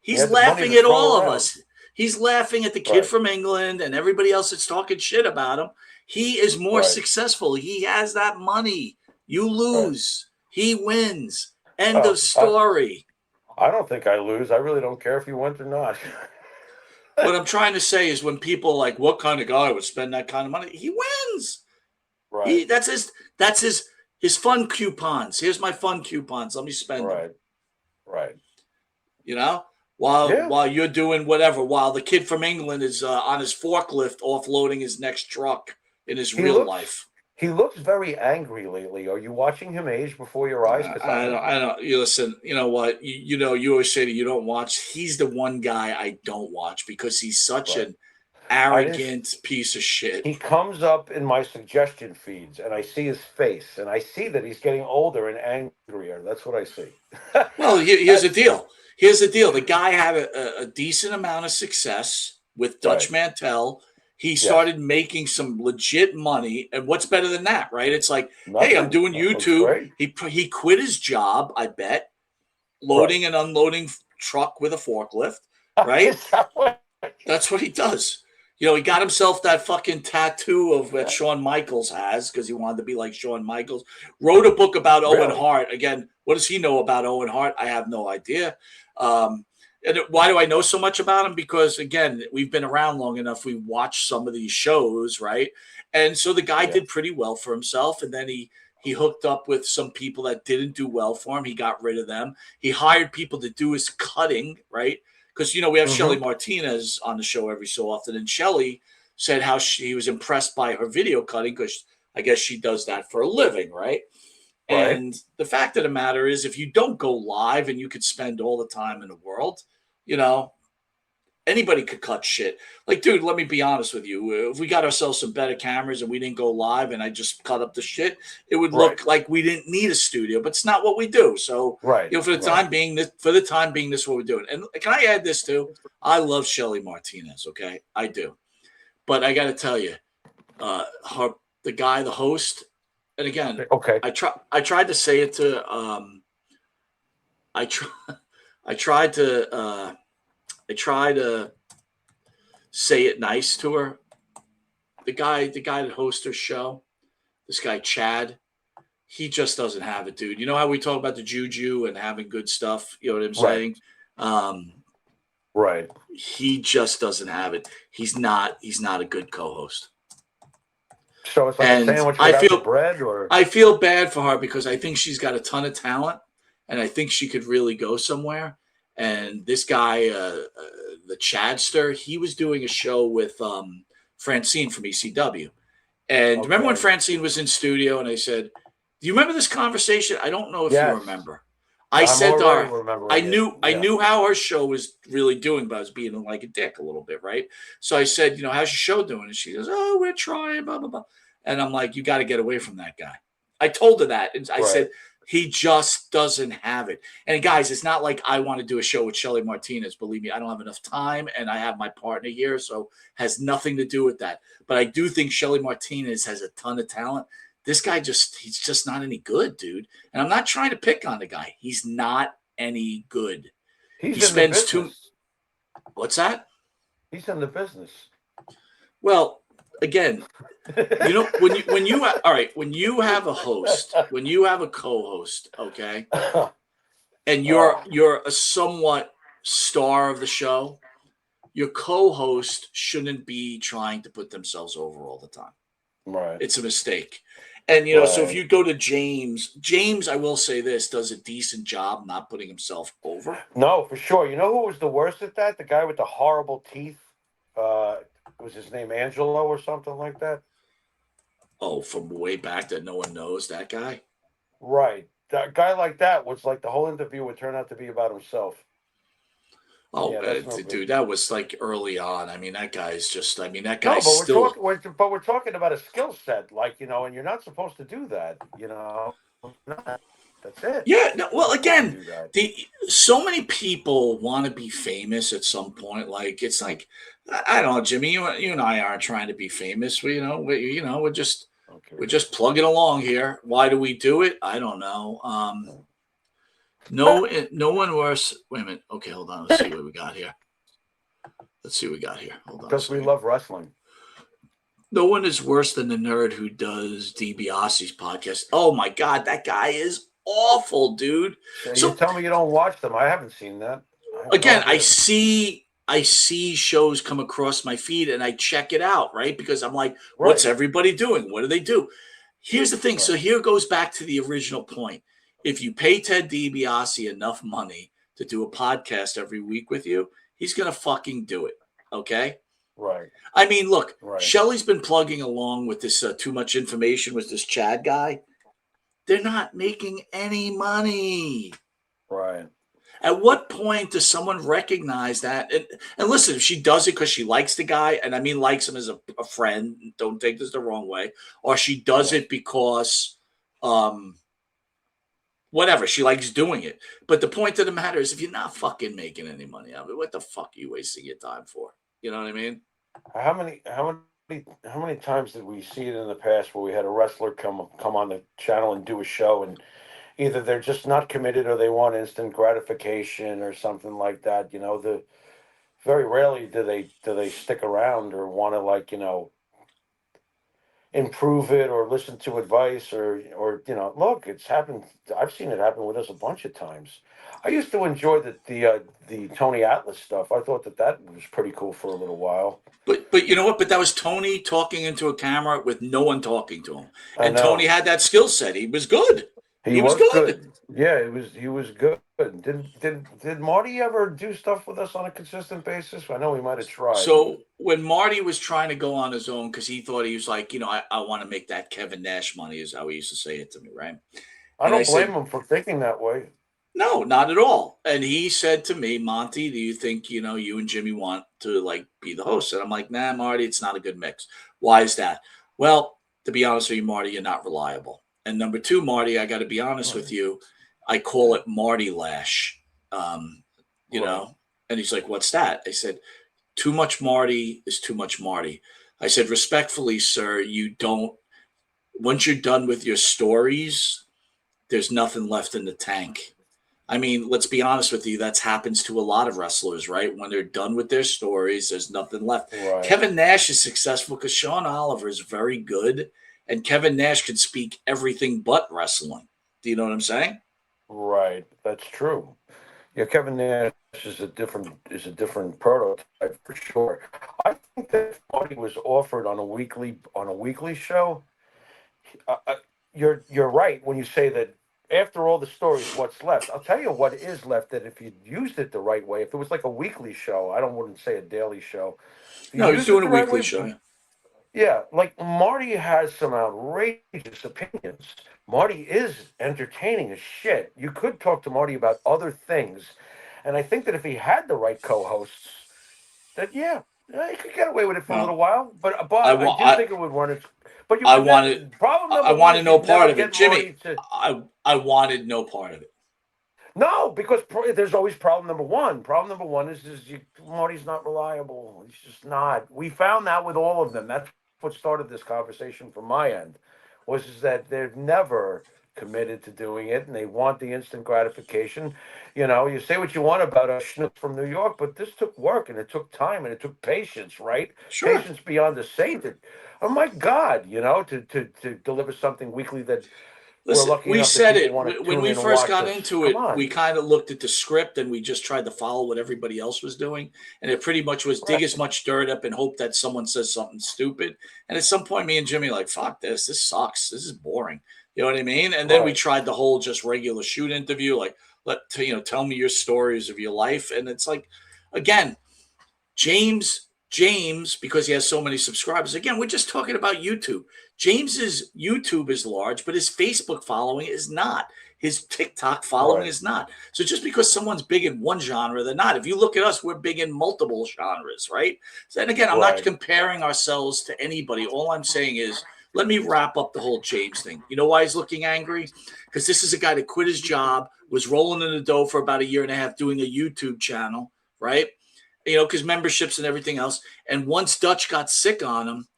He's laughing at all of us. He's laughing at the kid from England and everybody else that's talking shit about him. He is more successful. He has that money. You lose. He wins. End of story. I don't think I lose. I really don't care if you went or not. What I'm trying to say is when people are like, what kind of guy would spend that kind of money? He wins. Right. That's his fun coupons. Here's my fun coupons. Let me spend them. Right. You know, while you're doing whatever, while the kid from England is on his forklift offloading his next truck in his real life. He looks very angry lately. Are you watching him age before your eyes? I don't. You listen. You know what? You always say that you don't watch. He's the one guy I don't watch because he's such an arrogant piece of shit. He comes up in my suggestion feeds, and I see his face, and I see that he's getting older and angrier. That's what I see. Well, here's the deal. Here's the deal. The guy had a decent amount of success with Dutch Mantel. He started making some legit money. And what's better than that, right? It's like, hey, I'm doing YouTube. He quit his job, I bet, loading and unloading truck with a forklift, right? That's what he does. You know, he got himself that fucking tattoo of that Shawn Michaels has because he wanted to be like Shawn Michaels. Wrote a book about Owen Hart. Again, what does he know about Owen Hart? I have no idea. And why do I know so much about him? Because, again, we've been around long enough. We watched some of these shows, right? And so the guy did pretty well for himself. And then he hooked up with some people that didn't do well for him. He got rid of them. He hired people to do his cutting, right? Because, you know, we have Shelly Martinez on the show every so often. And Shelly said how she was impressed by her video cutting because I guess she does that for a living, right? And the fact of the matter is, if you don't go live and you could spend all the time in the world, you know, anybody could cut shit. Like, dude, let me be honest with you. If we got ourselves some better cameras and we didn't go live and I just cut up the shit, it would look like we didn't need a studio, but it's not what we do. So, you know, for the time being, this is what we're doing. And can I add this too? I love Shelly Martinez. Okay. I do. But I got to tell you, the host, and again, I tried to say it to, I tried to say it nice to her. The guy that hosts her show, this guy Chad, he just doesn't have it, dude. You know how we talk about the juju and having good stuff? You know what I'm saying? He just doesn't have it. He's not a good co-host. So it's like a sandwich without the bread, or I feel bad for her because I think she's got a ton of talent, and I think she could really go somewhere. And this guy, the Chadster, he was doing a show with Francine from ECW. And remember when Francine was in studio and I said, do you remember this conversation? I don't know if you remember. I said to her, I knew how her show was really doing, but I was being like a dick a little bit, right? So I said, you know, how's your show doing? And she goes, oh, we're trying, blah, blah, blah. And I'm like, you got to get away from that guy. I told her that. And I said, he just doesn't have it. And guys, it's not like I want to do a show with Shelly Martinez. Believe me, I don't have enough time, and I have my partner here, so has nothing to do with that. But I do think Shelly Martinez has a ton of talent. This guy he's just not any good, dude. And I'm not trying to pick on the guy. He's not any good. He spends What's that? He's in the business. Well, again, you know, when you have a host, when you have a co-host, okay, and you're a somewhat star of the show, your co-host shouldn't be trying to put themselves over all the time. Right. It's a mistake. And, you know, so if you go to James, I will say this, does a decent job not putting himself over. No, for sure. You know who was the worst at that? The guy with the horrible teeth. Was his name Angelo or something like that? Oh, from way back that no one knows, that guy? Right. That guy like that was like the whole interview would turn out to be about himself. Oh, dude, that was like early on. I mean, that guy's just, I mean, that guy's but we're talking about a skill set, like, you know, and you're not supposed to do that, you know. That's it. Yeah. No, well, again, so many people want to be famous at some point. Like, it's like, I don't know, Jimmy, you and I aren't trying to be famous. We're just plugging along here. Why do we do it? I don't know. No one worse. Wait a minute. Okay, hold on. Let's see what we got here. Hold on. Because we love wrestling. No one is worse than the nerd who does DiBiase's podcast. Oh my God, that guy is awful, dude. So you So tell me you don't watch them. I haven't seen that. I have again, no I see shows come across my feed and I check it out, right? Because I'm like, what's Right. everybody doing? What do they do? Here's the thing. So Right. here goes back to the original point. If you pay Ted DiBiase enough money to do a podcast every week with you, he's gonna fucking do it. Okay. Right. I mean, look, Right. Shelly's been plugging along with this too much information with this Chad guy. They're not making any money. Right. At what point does someone recognize that? And listen, if she does it because she likes the guy, and I mean likes him as a friend, don't take this the wrong way, or she does it because whatever, she likes doing it. But the point of the matter is if you're not fucking making any money out of it, what the fuck are you wasting your time for? You know what I mean? How many times did we see it in the past where we had a wrestler come on the channel and do a show, and either they're just not committed or they want instant gratification or something like that. The very rarely do they stick around or want to, like, improve it or listen to advice or look, it's happened. I've seen it happen with us a bunch of times. I used to enjoy the Tony Atlas stuff. I thought that was pretty cool for a little while. But you know what? But that was Tony talking into a camera with no one talking to him. I And Tony know. had that skill set. He was good. He He was was good. good. Yeah, he was good. Did Marty ever do stuff with us on a consistent basis? I know he might have tried. So when Marty was trying to go on his own, because he thought he was like, I want to make that Kevin Nash money, is how he used to say it to me, right? I And I don't blame said, him for thinking that way. no, not at all. And he said to me, Monty, do you think, you and Jimmy want to like be the host? And I'm like, nah, Marty, it's not a good mix. Why is that? Well, to be honest with you, Marty, you're not reliable. And number two, Marty, I got to be honest with you. I call it Marty Lash, you Right. know? And he's like, what's that? I said, too much Marty is too much Marty. I said, respectfully, sir, once you're done with your stories, there's nothing left in the tank. I mean, let's be honest with you. That happens to a lot of wrestlers, right? When they're done with their stories, there's nothing left. Right. Kevin Nash is successful because Sean Oliver is very good, and Kevin Nash can speak everything but wrestling. Do you know what I'm saying? Right. That's true. Yeah, Kevin Nash is a different prototype for sure. I think that if Marty was offered on a weekly show, you're right when you say that after all the stories, what's left? I'll tell you what is left. That if you used it the right way, if it was like a weekly show, wouldn't say a daily show. If you No, he's used it doing a the right weekly way, show. Yeah. yeah, like Marty has some outrageous opinions. Marty is entertaining as shit. You could talk to Marty about other things, and I think that if he had the right co-hosts, that he could get away with it for a Well, little while. But I I want do think it would run its. But you I would never. wanted Problem I number one wanted is no you'd never part of it, get Jimmy. Marty to. I wanted no part of it. No, because there's always problem number one. Problem number one is Marty's not reliable. He's just not. We found that with all of them. That's what started this conversation from my end, is that they're never committed to doing it, and they want the instant gratification. You say what you want about a schnook from New York, but this took work, and it took time, and it took patience, right? Sure. Patience beyond the saint. Oh my God, to deliver something weekly that we're Listen, lucky we enough that said people it want to when tune we in and first watch got us. into Come it. We on. kind of looked at the script and we just tried to follow what everybody else was doing, and it pretty much was dig as much dirt up and hope that someone says something stupid. And at some point, me and Jimmy like, "Fuck this! This sucks. This is boring." You know what I mean? And then we Right. tried the whole just regular shoot interview, like tell me your stories of your life, and it's like, again, James, because he has so many subscribers. Again, we're just talking about YouTube. James's YouTube is large, but his Facebook following is not. His TikTok following Right. is not. So just because someone's big in one genre, they're not. If you look at us, we're big in multiple genres, right? So, and again, I'm not Right. comparing ourselves to anybody. All I'm saying is, let me wrap up the whole James thing. You know why he's looking angry? Because this is a guy that quit his job, was rolling in the dough for about a year and a half doing a YouTube channel, right? Because memberships and everything else. And once Dutch got sick on him,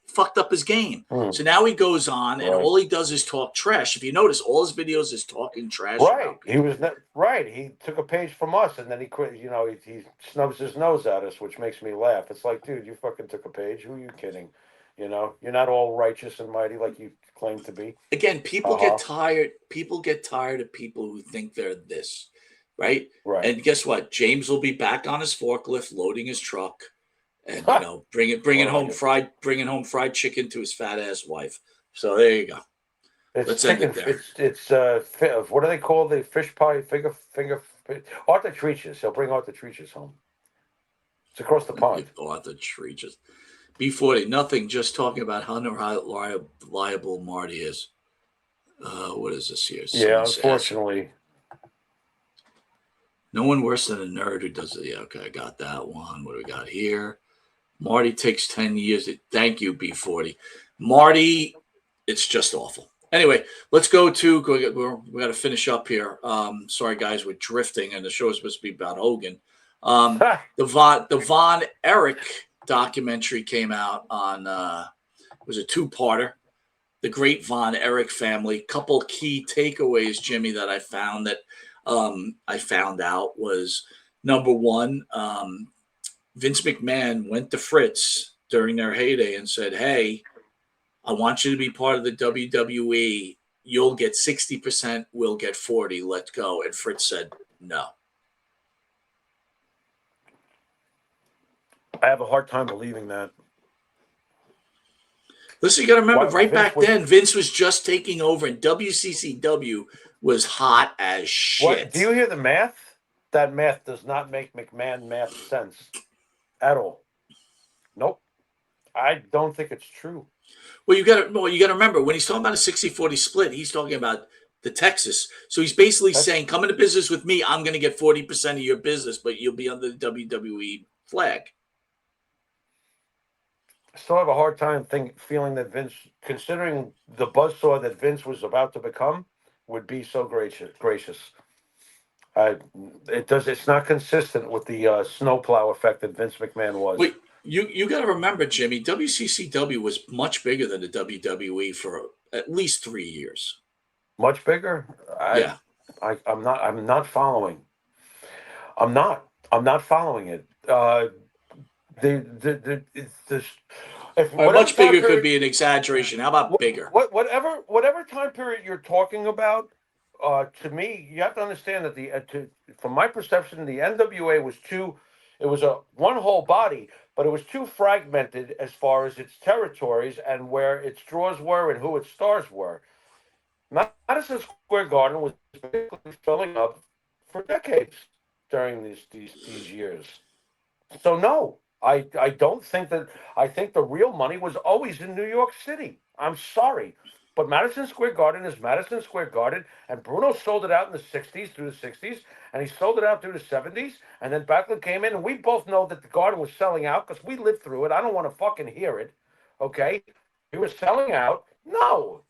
fucked up his game. So now he goes on and Right. all he does is talk trash. If you notice, all his videos is talking trash. Right. About He was right. He took a page from us, and then he quit. He snubs his nose at us, which makes me laugh. It's like, dude, you fucking took a page. Who are you kidding? You're not all righteous and mighty like you claim to be. Again, people get tired. People get tired of people who think they're this, right? Right. And guess what? James will be back on his forklift, loading his truck, and bringing home fried chicken to his fat ass wife. So there you go. It's Let's chicken. end it there. It's what do they call the fish pie? Finger. Arthur Treacher's. He'll bring Arthur Treacher's home. It's across the pond. Arthur Treacher's. B40, nothing. Just talking about how reliable Marty is. What is this here? Yeah, unfortunately. No one worse than a nerd who does it. Yeah, okay, I got that one. What do we got here? Marty takes 10 years. Thank you, B40. Marty, it's just awful. Anyway, let's go to, we got to finish up here. Sorry, guys, we're drifting, and the show is supposed to be about Hogan. The Von Erich documentary came out on, it was a two-parter, The Great Von Erich Family. Couple key takeaways, Jimmy, that I found out was, number one, Vince McMahon went to Fritz during their heyday and said, hey, I want you to be part of the WWE. You'll get 60%. We'll get 40%. Let's go. And Fritz said, no. I have a hard time believing that. Listen, you got to remember, back then, Vince was just taking over, and WCCW was hot as shit. What, do you hear the math? That math does not make McMahon math sense at all. Nope. I don't think it's true. Well, you got to remember, when he's talking about a 60-40 split, he's talking about the Texas. So he's basically saying, come into business with me, I'm going to get 40% of your business, but you'll be under the WWE flag. I still have a hard time feeling that Vince, considering the buzzsaw that Vince was about to become, would be so gracious. It's not consistent with the snowplow effect that Vince McMahon was. Wait, you got to remember, Jimmy, WCCW was much bigger than the WWE for at least 3 years. Much bigger? Yeah. I'm not following. I'm not following it. Much bigger could be an exaggeration. How about bigger? Whatever time period you're talking about, to me, you have to understand that from my perception, the NWA was it was one whole body, but it was too fragmented as far as its territories and where its draws were and who its stars were. Madison Square Garden was basically filling up for decades during these years. So no, I don't think that. I think the real money was always in New York City. I'm sorry, but Madison Square Garden is Madison Square Garden, and Bruno sold it out in the 60s, through the 60s, and he sold it out through the 70s, and then Backlund came in, and we both know that the Garden was selling out because we lived through it. I don't want to fucking hear it, okay? He was selling out. No.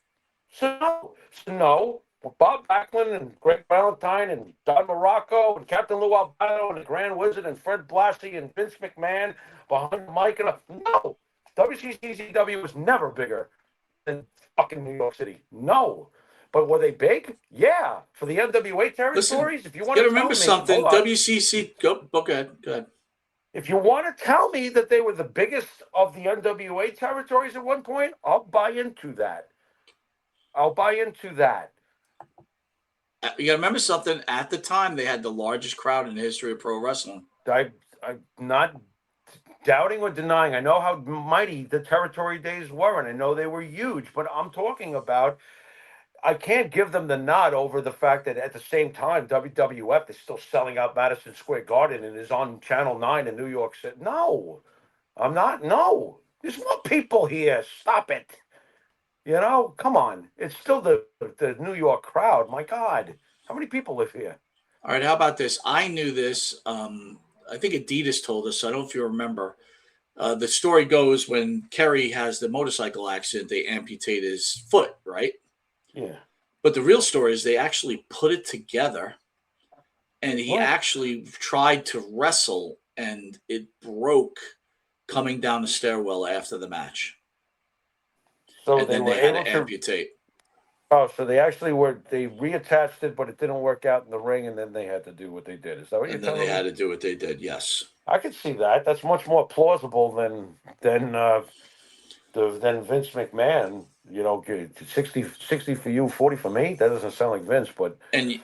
So no. Bob Backlund and Greg Valentine and Don Morocco and Captain Lou Albano and the Grand Wizard and Fred Blassie and Vince McMahon behind Mike no. WCCW was never bigger than fucking New York City. No. But were they big? Yeah. For the NWA territories, listen, if you want to remember something, WCC go ahead. If you want to tell me that they were the biggest of the NWA territories at one point, I'll buy into that. You got to remember something. At the time, they had the largest crowd in the history of pro wrestling. I'm not doubting or denying. I know how mighty the territory days were, and I know they were huge. But I'm talking about, I can't give them the nod over the fact that at the same time, WWF is still selling out Madison Square Garden and is on Channel 9 in New York City. No, I'm not. No, there's more people here. Stop it. You know, come on. It's still the New York crowd. My God. How many people live here? All right. How about this? I knew this. I think Adidas told us. I don't know if you remember. The story goes when Kerry has the motorcycle accident, they amputate his foot, right? Yeah. But the real story is they actually put it together, and he actually tried to wrestle, and it broke coming down the stairwell after the match. So and then they had to amputate. Oh, so they reattached it, but it didn't work out in the ring, and then they had to do what they did. Is that what you're telling me? And then they had to do what they did, yes. I could see that. That's much more plausible than then Vince McMahon, 60 for you, 40 for me. That doesn't sound like Vince, but And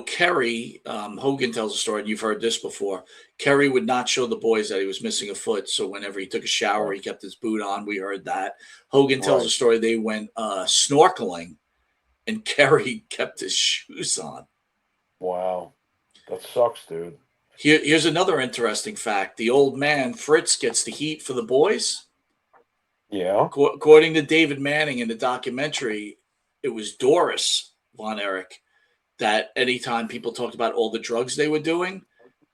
Kerry, Hogan tells a story, and you've heard this before. Kerry would not show the boys that he was missing a foot, so whenever he took a shower, he kept his boot on. We heard that. Hogan tells a story. They went snorkeling, and Kerry kept his shoes on. wow, that sucks, dude. Here's another interesting fact. The old man, Fritz, gets the heat for the boys. Yeah. According to David Manning in the documentary, it was Doris Von Erich that anytime people talked about all the drugs they were doing,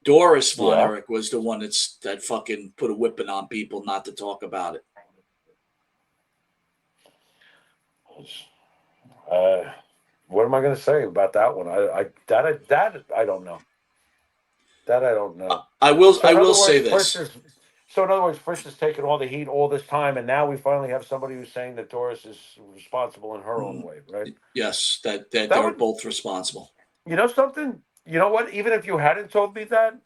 Doris Von Erich was the one that fucking put a whipping on people not to talk about it. What am I going to say about that one? I don't know. That I don't know. I will say this. So in other words, Fritz has taken all the heat all this time, and now we finally have somebody who's saying that Doris is responsible in her own way, right? Yes, that they're both responsible. You know something? You know what? Even if you hadn't told me that,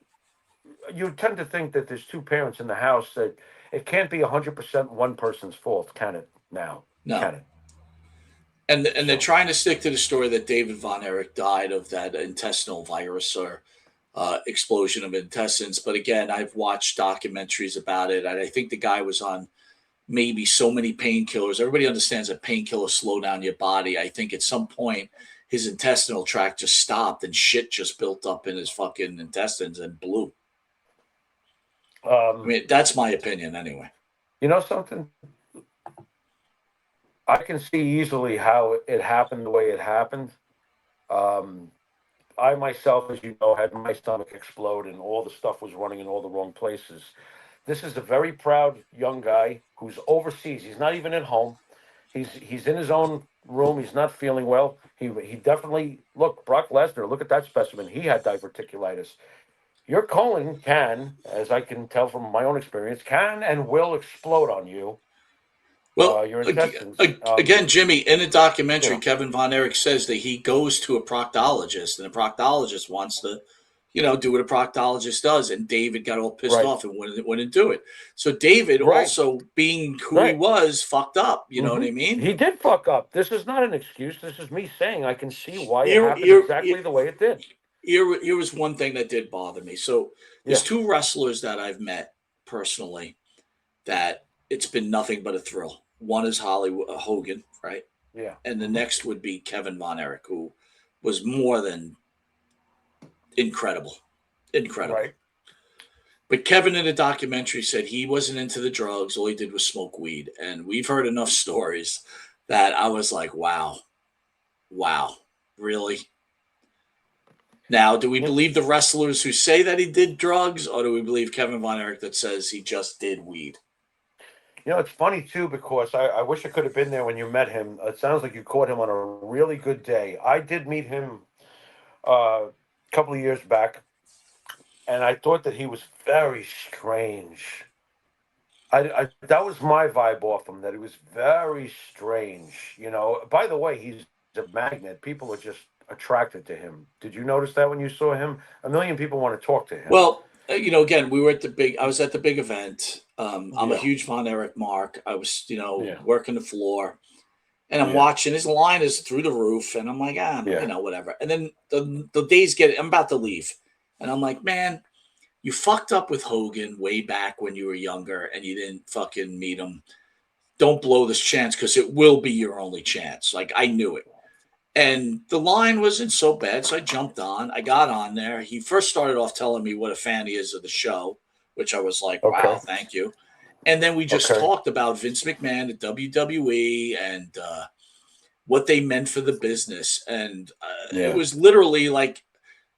you tend to think that there's two parents in the house, that it can't be 100% one person's fault, can it? Now, no. Can it? And they're trying to stick to the story that David Von Erich died of that intestinal virus or explosion of intestines. But again, I've watched documentaries about it, and I think the guy was on maybe so many painkillers. Everybody understands that painkillers slow down your body. I think at some point his intestinal tract just stopped and shit just built up in his fucking intestines and blew. I mean, that's my opinion anyway. You know something? I can see easily how it happened the way it happened. I myself, as you know, had my stomach explode and all the stuff was running in all the wrong places. This is a very proud young guy who's overseas. He's not even at home. He's in his own room. He's not feeling well. He definitely, look, Brock Lesnar, look at that specimen. He had diverticulitis. Your colon can, as I can tell from my own experience, can and will explode on you. Well, your intestines. Again, Jimmy, in the documentary, Kevin Von Erich says that he goes to a proctologist, and the proctologist wants to, do what a proctologist does. And David got all pissed off and wouldn't do it. So David, also being who he was, fucked up. You know what I mean? He did fuck up. This is not an excuse. This is me saying I can see why it happened exactly the way it did. Here was one thing that did bother me. So there's two wrestlers that I've met personally that it's been nothing but a thrill. One is Hogan, right? Yeah. And the next would be Kevin Von Erich, who was more than incredible. Right. But Kevin in the documentary said he wasn't into the drugs. All he did was smoke weed. And we've heard enough stories that I was like, wow, really? Now, do we believe the wrestlers who say that he did drugs, or do we believe Kevin Von Erich that says he just did weed? It's funny, too, because I wish I could have been there when you met him. It sounds like you caught him on a really good day. I did meet him a couple of years back, and I thought that he was very strange. That was my vibe off him, that he was very strange. By the way, he's a magnet. People are just attracted to him. Did you notice that when you saw him? A million people want to talk to him. Well, again, I was at the big event. I'm a huge Von Erich mark. I was, working the floor, and I'm watching. His line is through the roof, and I'm like, whatever. And then the days I'm about to leave, and I'm like, man, you fucked up with Hogan way back when you were younger, and you didn't fucking meet him. Don't blow this chance, because it will be your only chance. Like, I knew it. And the line wasn't so bad, so I jumped on. I got on there. He first started off telling me what a fan he is of the show, which I was like, wow, thank you. And then we just talked about Vince McMahon, the WWE, and what they meant for the business. And it was literally like,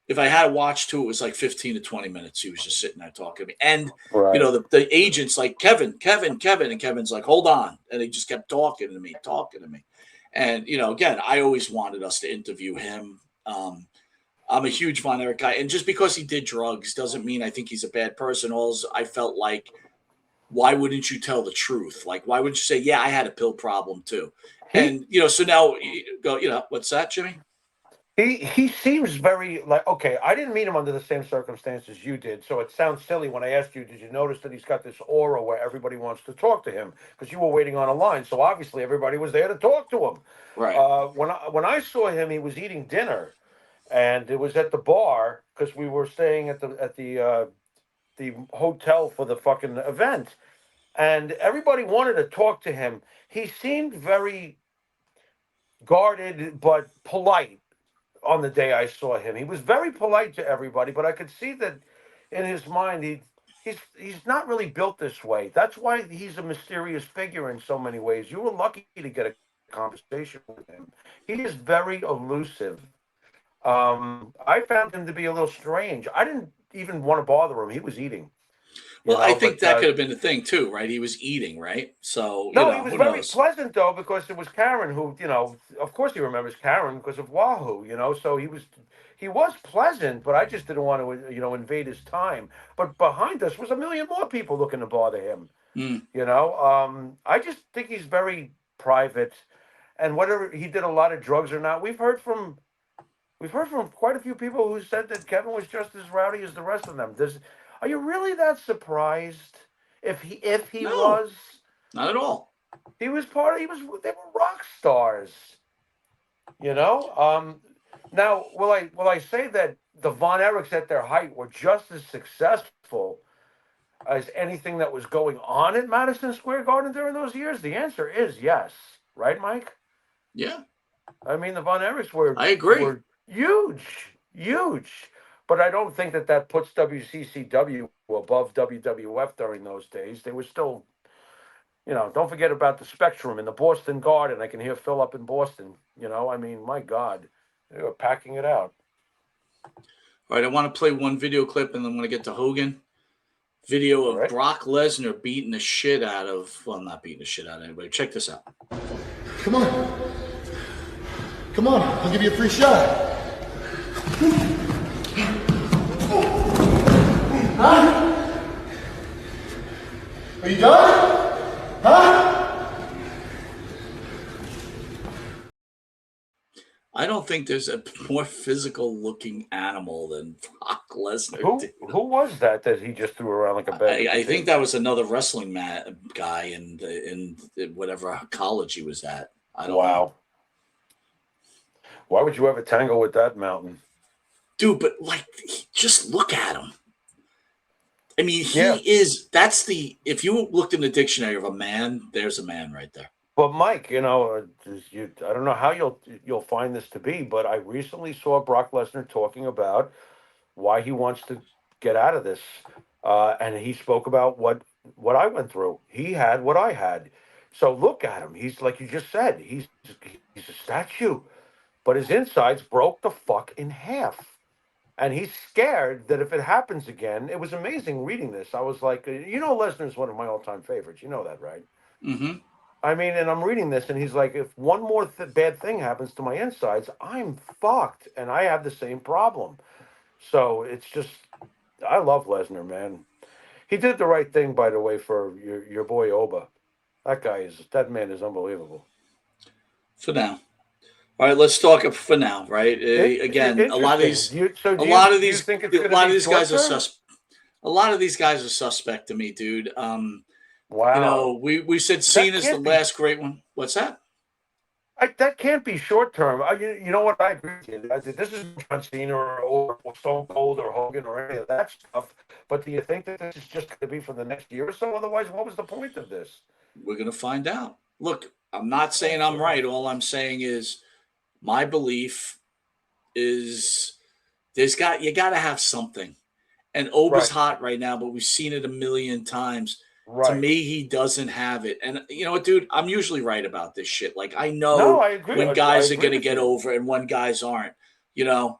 if I had to watch two, it was like 15 to 20 minutes. He was just sitting there talking to me. And, the agent's like, Kevin. And Kevin's like, hold on. And he just kept talking to me. And, again, I always wanted us to interview him. I'm a huge Von Erich guy. And just because he did drugs doesn't mean I think he's a bad person. I felt like, why wouldn't you tell the truth? Like, why wouldn't you say, yeah, I had a pill problem too? And, so now you go, what's that, Jimmy? He seems very like okay. I didn't meet him under the same circumstances you did, so it sounds silly when I asked you. Did you notice that he's got this aura where everybody wants to talk to him because you were waiting on a line, so obviously everybody was there to talk to him. Right. When I saw him, he was eating dinner, and it was at the bar because we were staying at the hotel for the fucking event, and everybody wanted to talk to him. He seemed very guarded but polite on the day I saw him. He was very polite to everybody, but I could see that in his mind he's not really built this way. That's why he's a mysterious figure in so many ways. You were lucky to get a conversation with him. He is very elusive. I found him to be a little strange. I didn't even want to bother him. He was eating. Well, I think But that could have been the thing too, right? He was eating, right? So, no, he was who very knows? pleasant though because it was Karen who, of course he remembers Karen because of Wahoo, So he was pleasant, but I just didn't want to, invade his time. But behind us was a million more people looking to bother him. Mm. I just think he's very private, and whether he did a lot of drugs or not, we've heard from quite a few people who said that Kevin was just as rowdy as the rest of them. Are you really that surprised if he No, was? not at all. He was part of. They were rock stars. You know. Now, will I say that the Von Erichs at their height were just as successful as anything that was going on at Madison Square Garden during those years? The answer is yes. Right, Mike? Yeah, I mean, the Von Erichs were I agree. were huge, huge. But I don't think that puts WCCW above WWF during those days. They were still, don't forget about the Spectrum and the Boston Garden. I can hear Phil up in Boston. I mean, my God, they were packing it out. All right, I want to play one video clip and then want to get to Hogan. Video All of right. Brock Lesnar beating the shit out of, well, not beating the shit out of anybody. Check this out. Come on. Come on, I'll give you a free shot. Huh? Are you done? Huh? I don't think there's a more physical looking animal than Brock Lesnar. Who was that he just threw around like a bag? I think that was another wrestling guy in whatever college he was at. I don't know. Why would you ever tangle with that mountain? Dude, but just look at him. I mean, Yeah. if you looked in the dictionary of a man, there's a man right there. But Mike, I don't know how you'll find this to be, but I recently saw Brock Lesnar talking about why he wants to get out of this, and he spoke about what I went through. He had what I had, so look at him. He's like you just said. He's a statue, but his insides broke the fuck in half. And he's scared that if it happens again, it was amazing reading this. I was like, Lesnar's one of my all-time favorites. You know that, right? Mm-hmm. I mean, and I'm reading this, and he's like, if one more bad thing happens to my insides, I'm fucked, and I have the same problem. So it's just, I love Lesnar, man. He did the right thing, by the way, for your boy Oba. That man is unbelievable. For now. All right, let's talk for now. Right, again, a lot of these guys are suspect. A lot of these guys are suspect to me, dude. Wow. We said Cena's the last great one. What's that? That can't be short term. You know what? I agree with you. This is John Cena or Stone Cold or Hogan or any of that stuff. But do you think that this is just going to be for the next year or so? Otherwise, what was the point of this? We're going to find out. Look, I'm not saying I'm right. All I'm saying is my belief is you got to have something. And Oba's hot right now, but we've seen it a million times. Right. To me, he doesn't have it. And you know what, dude? I'm usually right about this shit. Like, I know I agree. when guys are going to get over and when guys aren't. I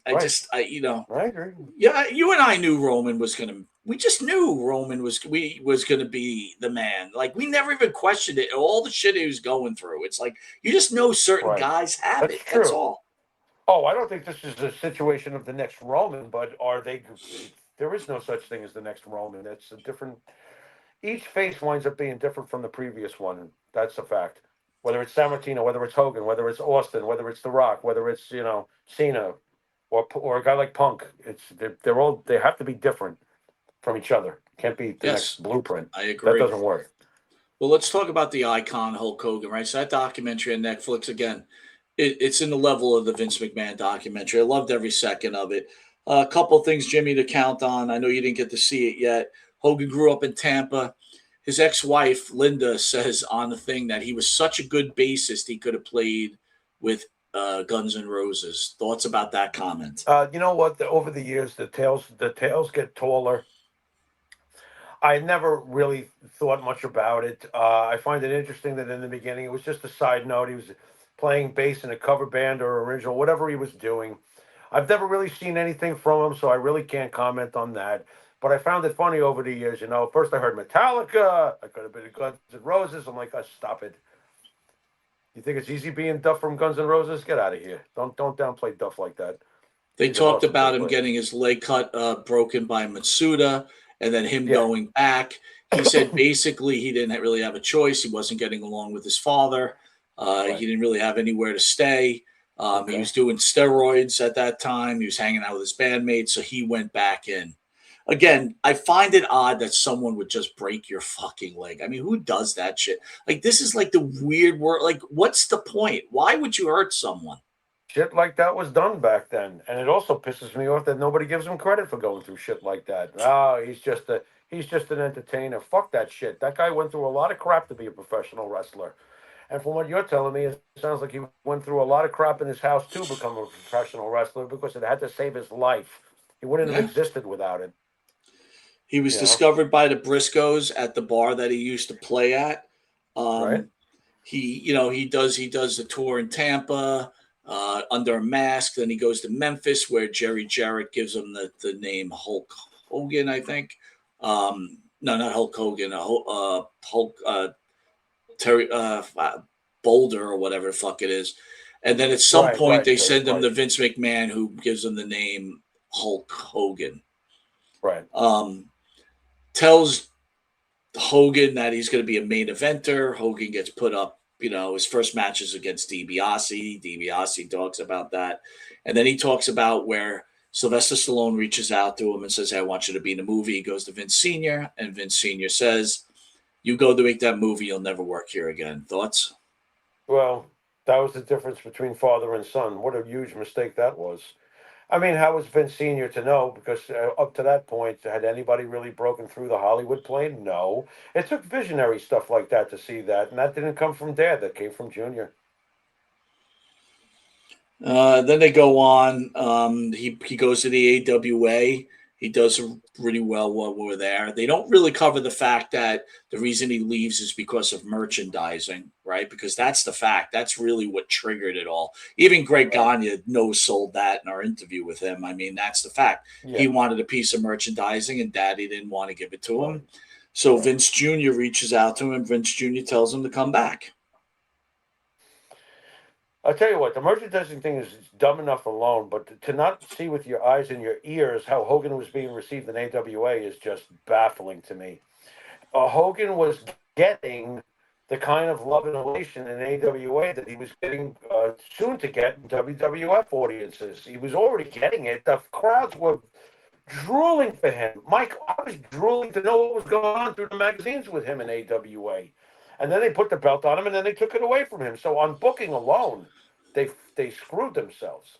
agree. Yeah, you and I knew Roman was going to. We just knew Roman was going to be the man. Like, we never even questioned it. All the shit he was going through. It's like you just know certain guys have it. That's all. Oh, I don't think this is a situation of the next Roman, but are they? There is no such thing as the next Roman. It's a different. Each face winds up being different from the previous one. That's a fact. Whether it's Sammartino, whether it's Hogan, whether it's Austin, whether it's The Rock, whether it's Cena, or a guy like Punk. They're all, they have to be different from each other. Can't be the Yes, next blueprint. I That agree. doesn't work. Well, let's talk about the icon Hulk Hogan, right? So that documentary on Netflix, again, it's in the level of the Vince McMahon documentary. I loved every second of it. A couple of things, Jimmy, to count on. I know you didn't get to see it yet. Hogan grew up in Tampa. His ex-wife, Linda, says on the thing that he was such a good bassist he could have played with Guns N' Roses. Thoughts about that comment? You know what? Over the years, the tails get taller. I never really thought much about it. I find it interesting that in the beginning it was just a side note. He was playing bass in a cover band or original, whatever he was doing. I've never really seen anything from him, so I really can't comment on that. But I found it funny over the years. First I heard Metallica. I could have been Guns N' Roses. I'm like, oh, stop it. You think it's easy being Duff from Guns N' Roses? Get out of here. Don't downplay Duff like that. They He's an talked awesome about bass him player. getting his leg cut broken by Matsuda and then him Yeah. going back. He said basically he didn't really have a choice. He wasn't getting along with his father. Right. He didn't really have anywhere to stay. He Okay. was doing steroids at that time. He was hanging out with his bandmates, so he went back in. Again, I find it odd that someone would just break your fucking leg. I mean, who does that shit? Like, this is like the weird word. Like, what's the point? Why would you hurt someone? Shit like that was done back then, and it also pisses me off that nobody gives him credit for going through shit like that. Oh, he's just an entertainer. Fuck that shit. That guy went through a lot of crap to be a professional wrestler. And from what you're telling me, it sounds like he went through a lot of crap in his house to become a professional wrestler because it had to save his life. He wouldn't have Yeah. existed without it. He was Yeah. discovered by the Briscoes at the bar that he used to play at. Right. He does the tour in Tampa under a mask. Then he goes to Memphis, where Jerry Jarrett gives him the name Hulk Hogan, I think. No, not Hulk Hogan. Hulk Terry Boulder or whatever the fuck it is. And then at some point they send him to Vince McMahon, who gives him the name Hulk Hogan. Right. Tells Hogan that he's going to be a main eventer. Hogan gets put up, his first match is against DiBiase. DiBiase talks about that. And then he talks about where Sylvester Stallone reaches out to him and says, hey, I want you to be in the movie. He goes to Vince Sr., and Vince Sr. says, you go to make that movie, you'll never work here again. Thoughts? Well, that was the difference between father and son. What a huge mistake that was. I mean, how was Vince Sr. to know? Because up to that point, had anybody really broken through the Hollywood plane? No. It took visionary stuff like that to see that, and that didn't come from Dad. That came from Junior. Then they go on. He goes to the AWA. He does really well while we're there. They don't really cover the fact that the reason he leaves is because of merchandising, right? Because that's the fact. That's really what triggered it all. Even Greg Gagne no-sold that in our interview with him. I mean, that's the fact. Yeah. He wanted a piece of merchandising, and Daddy didn't want to give it to him. So Vince Jr. reaches out to him, and Vince Jr. tells him to come back. I'll tell you what, the merchandising thing is dumb enough alone, but to not see with your eyes and your ears how Hogan was being received in AWA is just baffling to me. Hogan was getting the kind of love and elation in AWA that he was getting soon to get in WWF audiences. He was already getting it. The crowds were drooling for him. Mike, I was drooling to know what was going on through the magazines with him in AWA. And then they put the belt on him, and then they took it away from him. So on booking alone, they screwed themselves,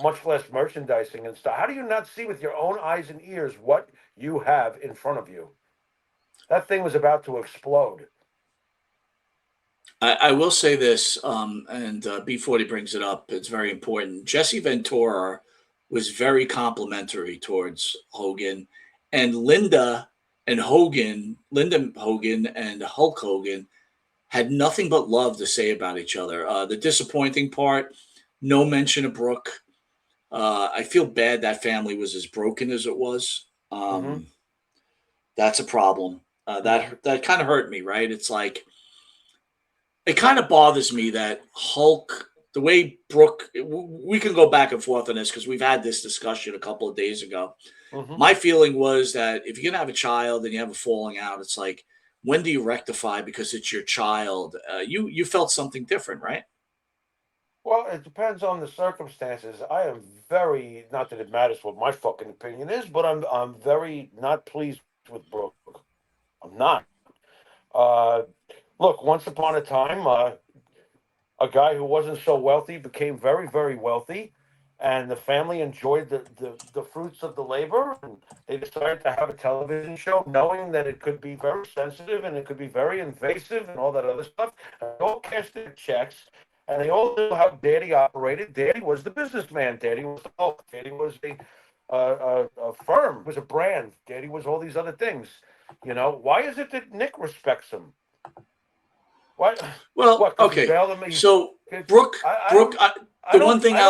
much less merchandising and stuff. How do you not see with your own eyes and ears what you have in front of you? That thing was about to explode. I will say this, and B40 brings it up. It's very important. Jesse Ventura was very complimentary towards Hogan, and Linda Hogan and Hulk Hogan had nothing but love to say about each other. The disappointing part, no mention of Brooke. I feel bad that family was as broken as it was. That's a problem. That kind of hurt me, right? It's like, it kind of bothers me that Hulk, the way Brooke, we can go back and forth on this because we've had this discussion a couple of days ago. My feeling was that if you're going to have a child and you have a falling out, it's like, when do you rectify because it's your child? You felt something different, right? Well, it depends on the circumstances. I am very, not that it matters what my fucking opinion is, but I'm very not pleased with Brooke. I'm not. Uh, Look, once upon a time, a guy who wasn't so wealthy became very, very wealthy, and the family enjoyed the fruits of the labor. And they decided to have a television show, knowing that it could be very sensitive and it could be very invasive and all that other stuff. And they all cashed their checks, and they all knew how Daddy operated. Daddy was the businessman. Daddy was the Hulk. Daddy was a firm. Was a brand. Daddy was all these other things. You know, why is it that Nick respects him? What? Well, What? Because he okay. bailed him. So Brooke, I Brooke, don't. the one thing I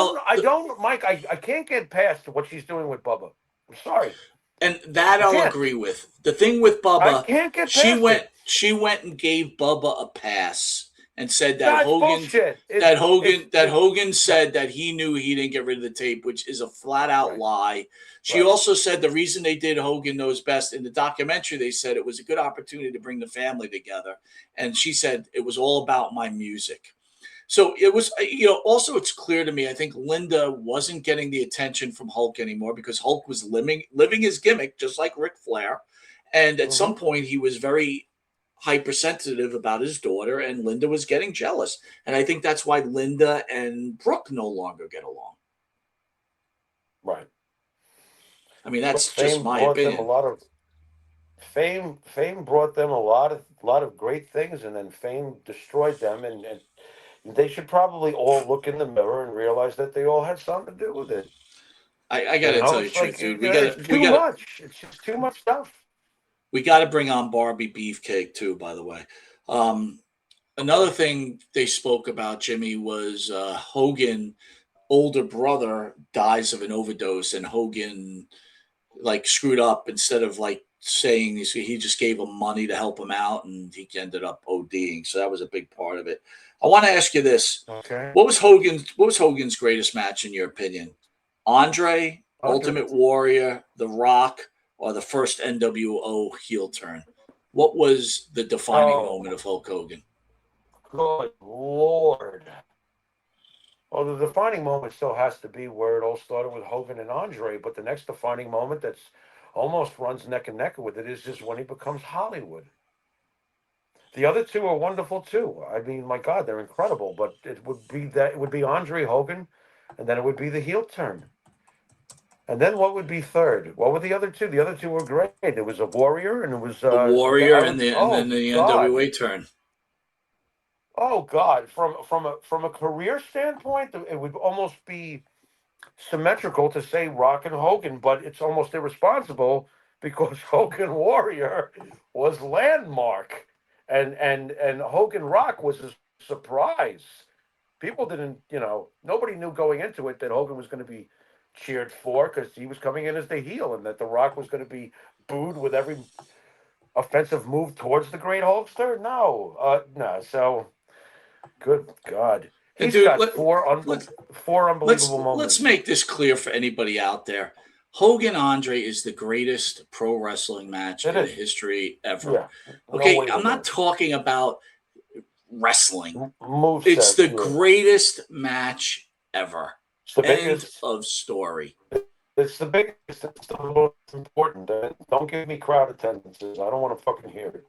don't, Mike. I can't get past what she's doing with Bubba. I'm sorry. and that I I'll can't. agree with. The thing with I Bubba, can't get past it. she went and gave Bubba a pass and said that That's bullshit. Hogan No, said that he knew he didn't get rid of the tape, which is a flat out right, lie. She right. also said the reason they did Hogan Knows Best in the documentary, they said it was a good opportunity to bring the family together. And she said it was all about my music. So it was, also it's clear to me, I think Linda wasn't getting the attention from Hulk anymore because Hulk was living his gimmick, just like Ric Flair. And at some Hmm. point, he was very hypersensitive about his daughter, and Linda was getting jealous. And I think that's why Linda and Brooke no longer get along. Right. I mean, Look, that's just fame my brought them a opinion. lot of fame. Fame brought them a lot of great things, and then fame destroyed them. And they should probably all look in the mirror and realize that they all had something to do with it. I You gotta know, tell you the it's like truth, dude. it's too much. It's just too much stuff. We gotta bring on Barbie Beefcake too, by the way. Um, Another Okay. thing they spoke about, Jimmy, was Hogan older brother dies of an overdose, and Hogan like screwed up. Instead of like saying he just gave him money to help him out, and he ended up ODing. So that was a big part of it. I want to ask you this: Okay. What was Hogan's greatest match in your opinion? Andre, Andre. Ultimate Warrior, The Rock, or the first NWO heel turn? What was the defining moment Oh, of Hulk Hogan? good Lord. Well, the defining moment still has to be where it all started with Hogan and Andre, but the next defining moment that's almost runs neck and neck with it is just when he becomes Hollywood. The other two are wonderful too. I mean, my God, they're incredible. But it would be Andre Hogan, and then it would be the heel turn. And then what would be third? What were the other two? The other two were great. It was a Warrior, and it was The I Warrior would. and then Oh the God. NWA turn. Oh God. From a career standpoint, it would almost be symmetrical to say Rock and Hogan, but it's almost irresponsible because Hogan Warrior was landmark, and Hogan Rock was a surprise. People didn't, nobody knew going into it that Hogan was going to be cheered for because he was coming in as the heel, and that The Rock was going to be booed with every offensive move towards the Great Hulkster. No, no. So good God, And he's dude, got let's four let's unbelievable let's moments. make this clear for anybody out there. Hogan Andre is the greatest pro wrestling match It in the is. history ever. Yeah, no Okay, I'm wavering not there. talking about wrestling. Move It's set, the yeah. greatest match ever. It's the End biggest. of story. It's the biggest. It's the most important. Don't give me crowd attendances. I don't want to fucking hear it.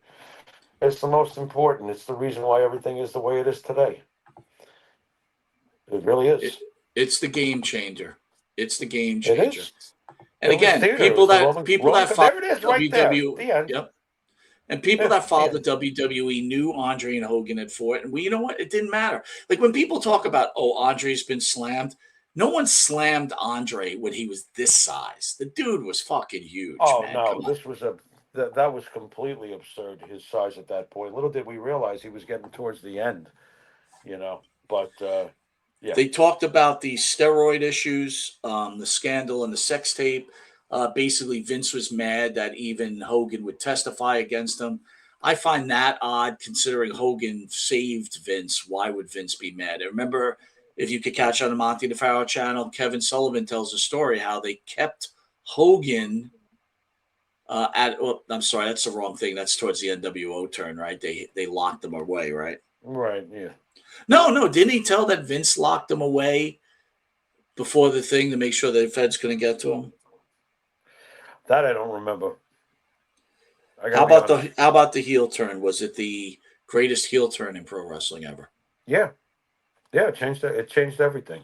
It's the most important. It's the reason why everything is the way it is today. It really It, is. it's the game changer. It's the game It changer. is. And It was again, theater. It was the Roman people Roman. that follow There it is, right there. WWE, The end. yep, and people Yeah, that the followed the end. WWE knew Andre and Hogan had fought. And you know what? It didn't matter. Like when people talk about, oh, Andre's been slammed, no one slammed Andre when he was this size. The dude was fucking huge, Oh man. no, Come on. this was that was completely absurd. His size at that point. Little did we realize he was getting towards the end. But yeah. They talked about the steroid issues, the scandal, and the sex tape. Basically, Vince was mad that even Hogan would testify against him. I find that odd considering Hogan saved Vince. Why would Vince be mad? I remember, if you could catch on the Monty DeFaro channel, Kevin Sullivan tells a story how they kept Hogan I'm sorry, that's the wrong thing. That's towards the NWO turn, right? They locked them away, right? Right. Yeah. No. Didn't he tell that Vince locked them away before the thing to make sure the feds couldn't get to him? That I don't remember. How about the heel turn? Was it the greatest heel turn in pro wrestling ever? Yeah. It changed everything.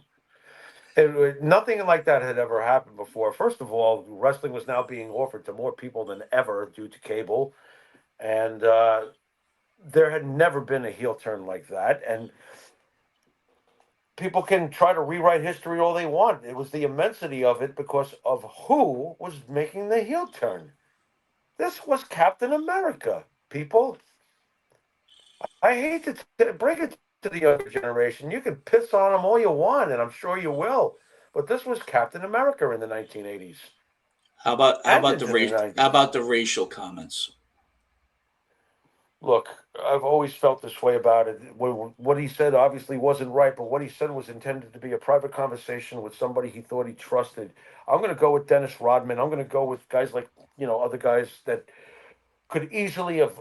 Nothing like that had ever happened before. First of all, wrestling was now being offered to more people than ever due to cable, and there had never been a heel turn like that. And people can try to rewrite history all they want. It was the immensity of it because of who was making the heel turn. This was Captain America, people. I hate to bring it to the younger generation. You can piss on them all you want, and I'm sure you will. But this was Captain America in the 1980s. How about the racial comments? Look, I've always felt this way about it. What he said obviously wasn't right, but what he said was intended to be a private conversation with somebody he thought he trusted. I'm going to go with Dennis Rodman. I'm going to go with guys like, other guys that could easily have,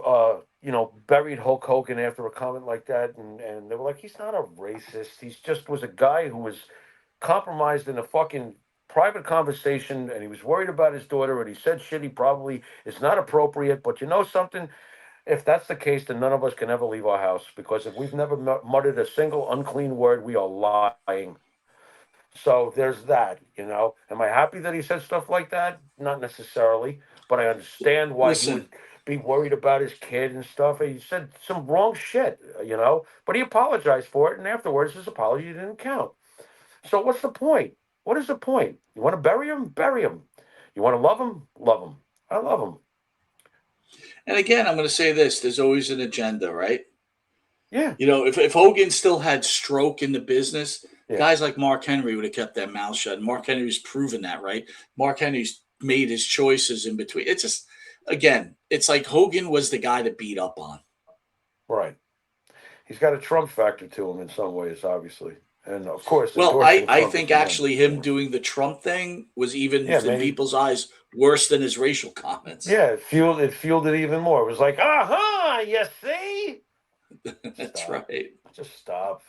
buried Hulk Hogan after a comment like that. And they were like, he's not a racist. He's just was a guy who was compromised in a fucking private conversation, and he was worried about his daughter, and he said shit he probably is not appropriate. But you know something? If that's the case, then none of us can ever leave our house, because if we've never muttered a single unclean word, we are lying. So there's that, Am I happy that he said stuff like that? Not necessarily, but I understand why he would be worried about his kid and stuff. He said some wrong shit, but he apologized for it, and afterwards his apology didn't count. So what's the point? What is the point? You want to bury him? Bury him. You want to love him? Love him. I love him. And again, I'm going to say this. There's always an agenda, right? Yeah. If Hogan still had stroke in the business, guys like Mark Henry would have kept their mouth shut. And Mark Henry's proven that, right? Mark Henry's made his choices in between. It's just, again, it's like Hogan was the guy to beat up on. Right. He's got a Trump factor to him in some ways, obviously. And of course, I think actually him doing the Trump thing was even in people's eyes worse than his racial comments. Yeah, it fueled it even more. It was like, you see? That's right. Just stop.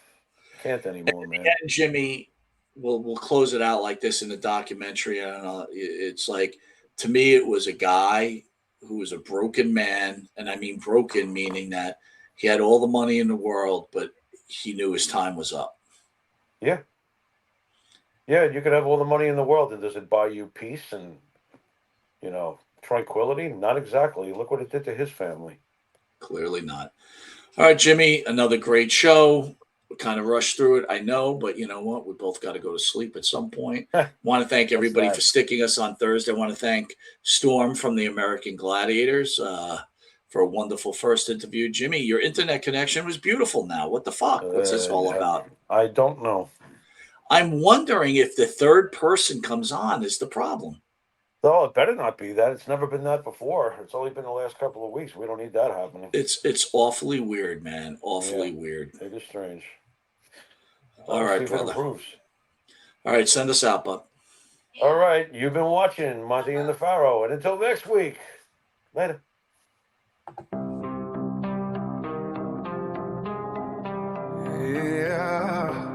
Can't anymore, man. And Jimmy, we'll close it out like this in the documentary. And it's like, to me, it was a guy who was a broken man, and I mean broken meaning that he had all the money in the world, but he knew his time was up. Yeah. Yeah, you could have all the money in the world, and does it buy you peace and, tranquility? Not exactly. Look what it did to his family. Clearly not. All right, Jimmy, another great show. We kind of rushed through it, I know, but you know what? We both got to go to sleep at some point. Want to thank everybody for sticking us on Thursday. I want to thank Storm from the American Gladiators for a wonderful first interview. Jimmy, your internet connection was beautiful now. What the fuck? What's this all about? I don't know. I'm wondering if the third person comes on is the problem. No, it better not be that. It's never been that before. It's only been the last couple of weeks. We don't need that happening. It's awfully weird, man. Awfully weird. It is strange. All right, brother. All right, send us out, bud. All right, you've been watching Monty and the Pharaoh, and until next week, later. Yeah.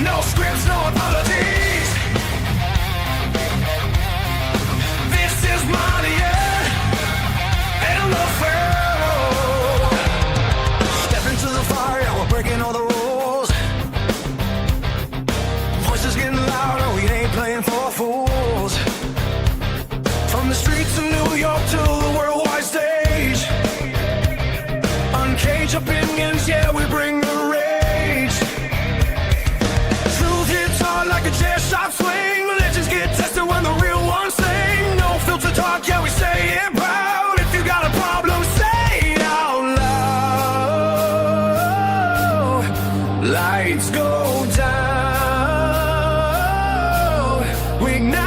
No scripts, no apologies. This is Monty and the Pharaoh. Step into the fire, we're breaking all the rules. Voices getting louder, we ain't playing for fools. From the streets of New York to the worldwide stage, uncaged opinions, yeah, we bring the rage. Truth hits hard like a chair shot swing. Legends get tested when the real ones sing. No filter talk, yeah, we say it proud. If you got a problem, say it out loud. Lights go down. We ignite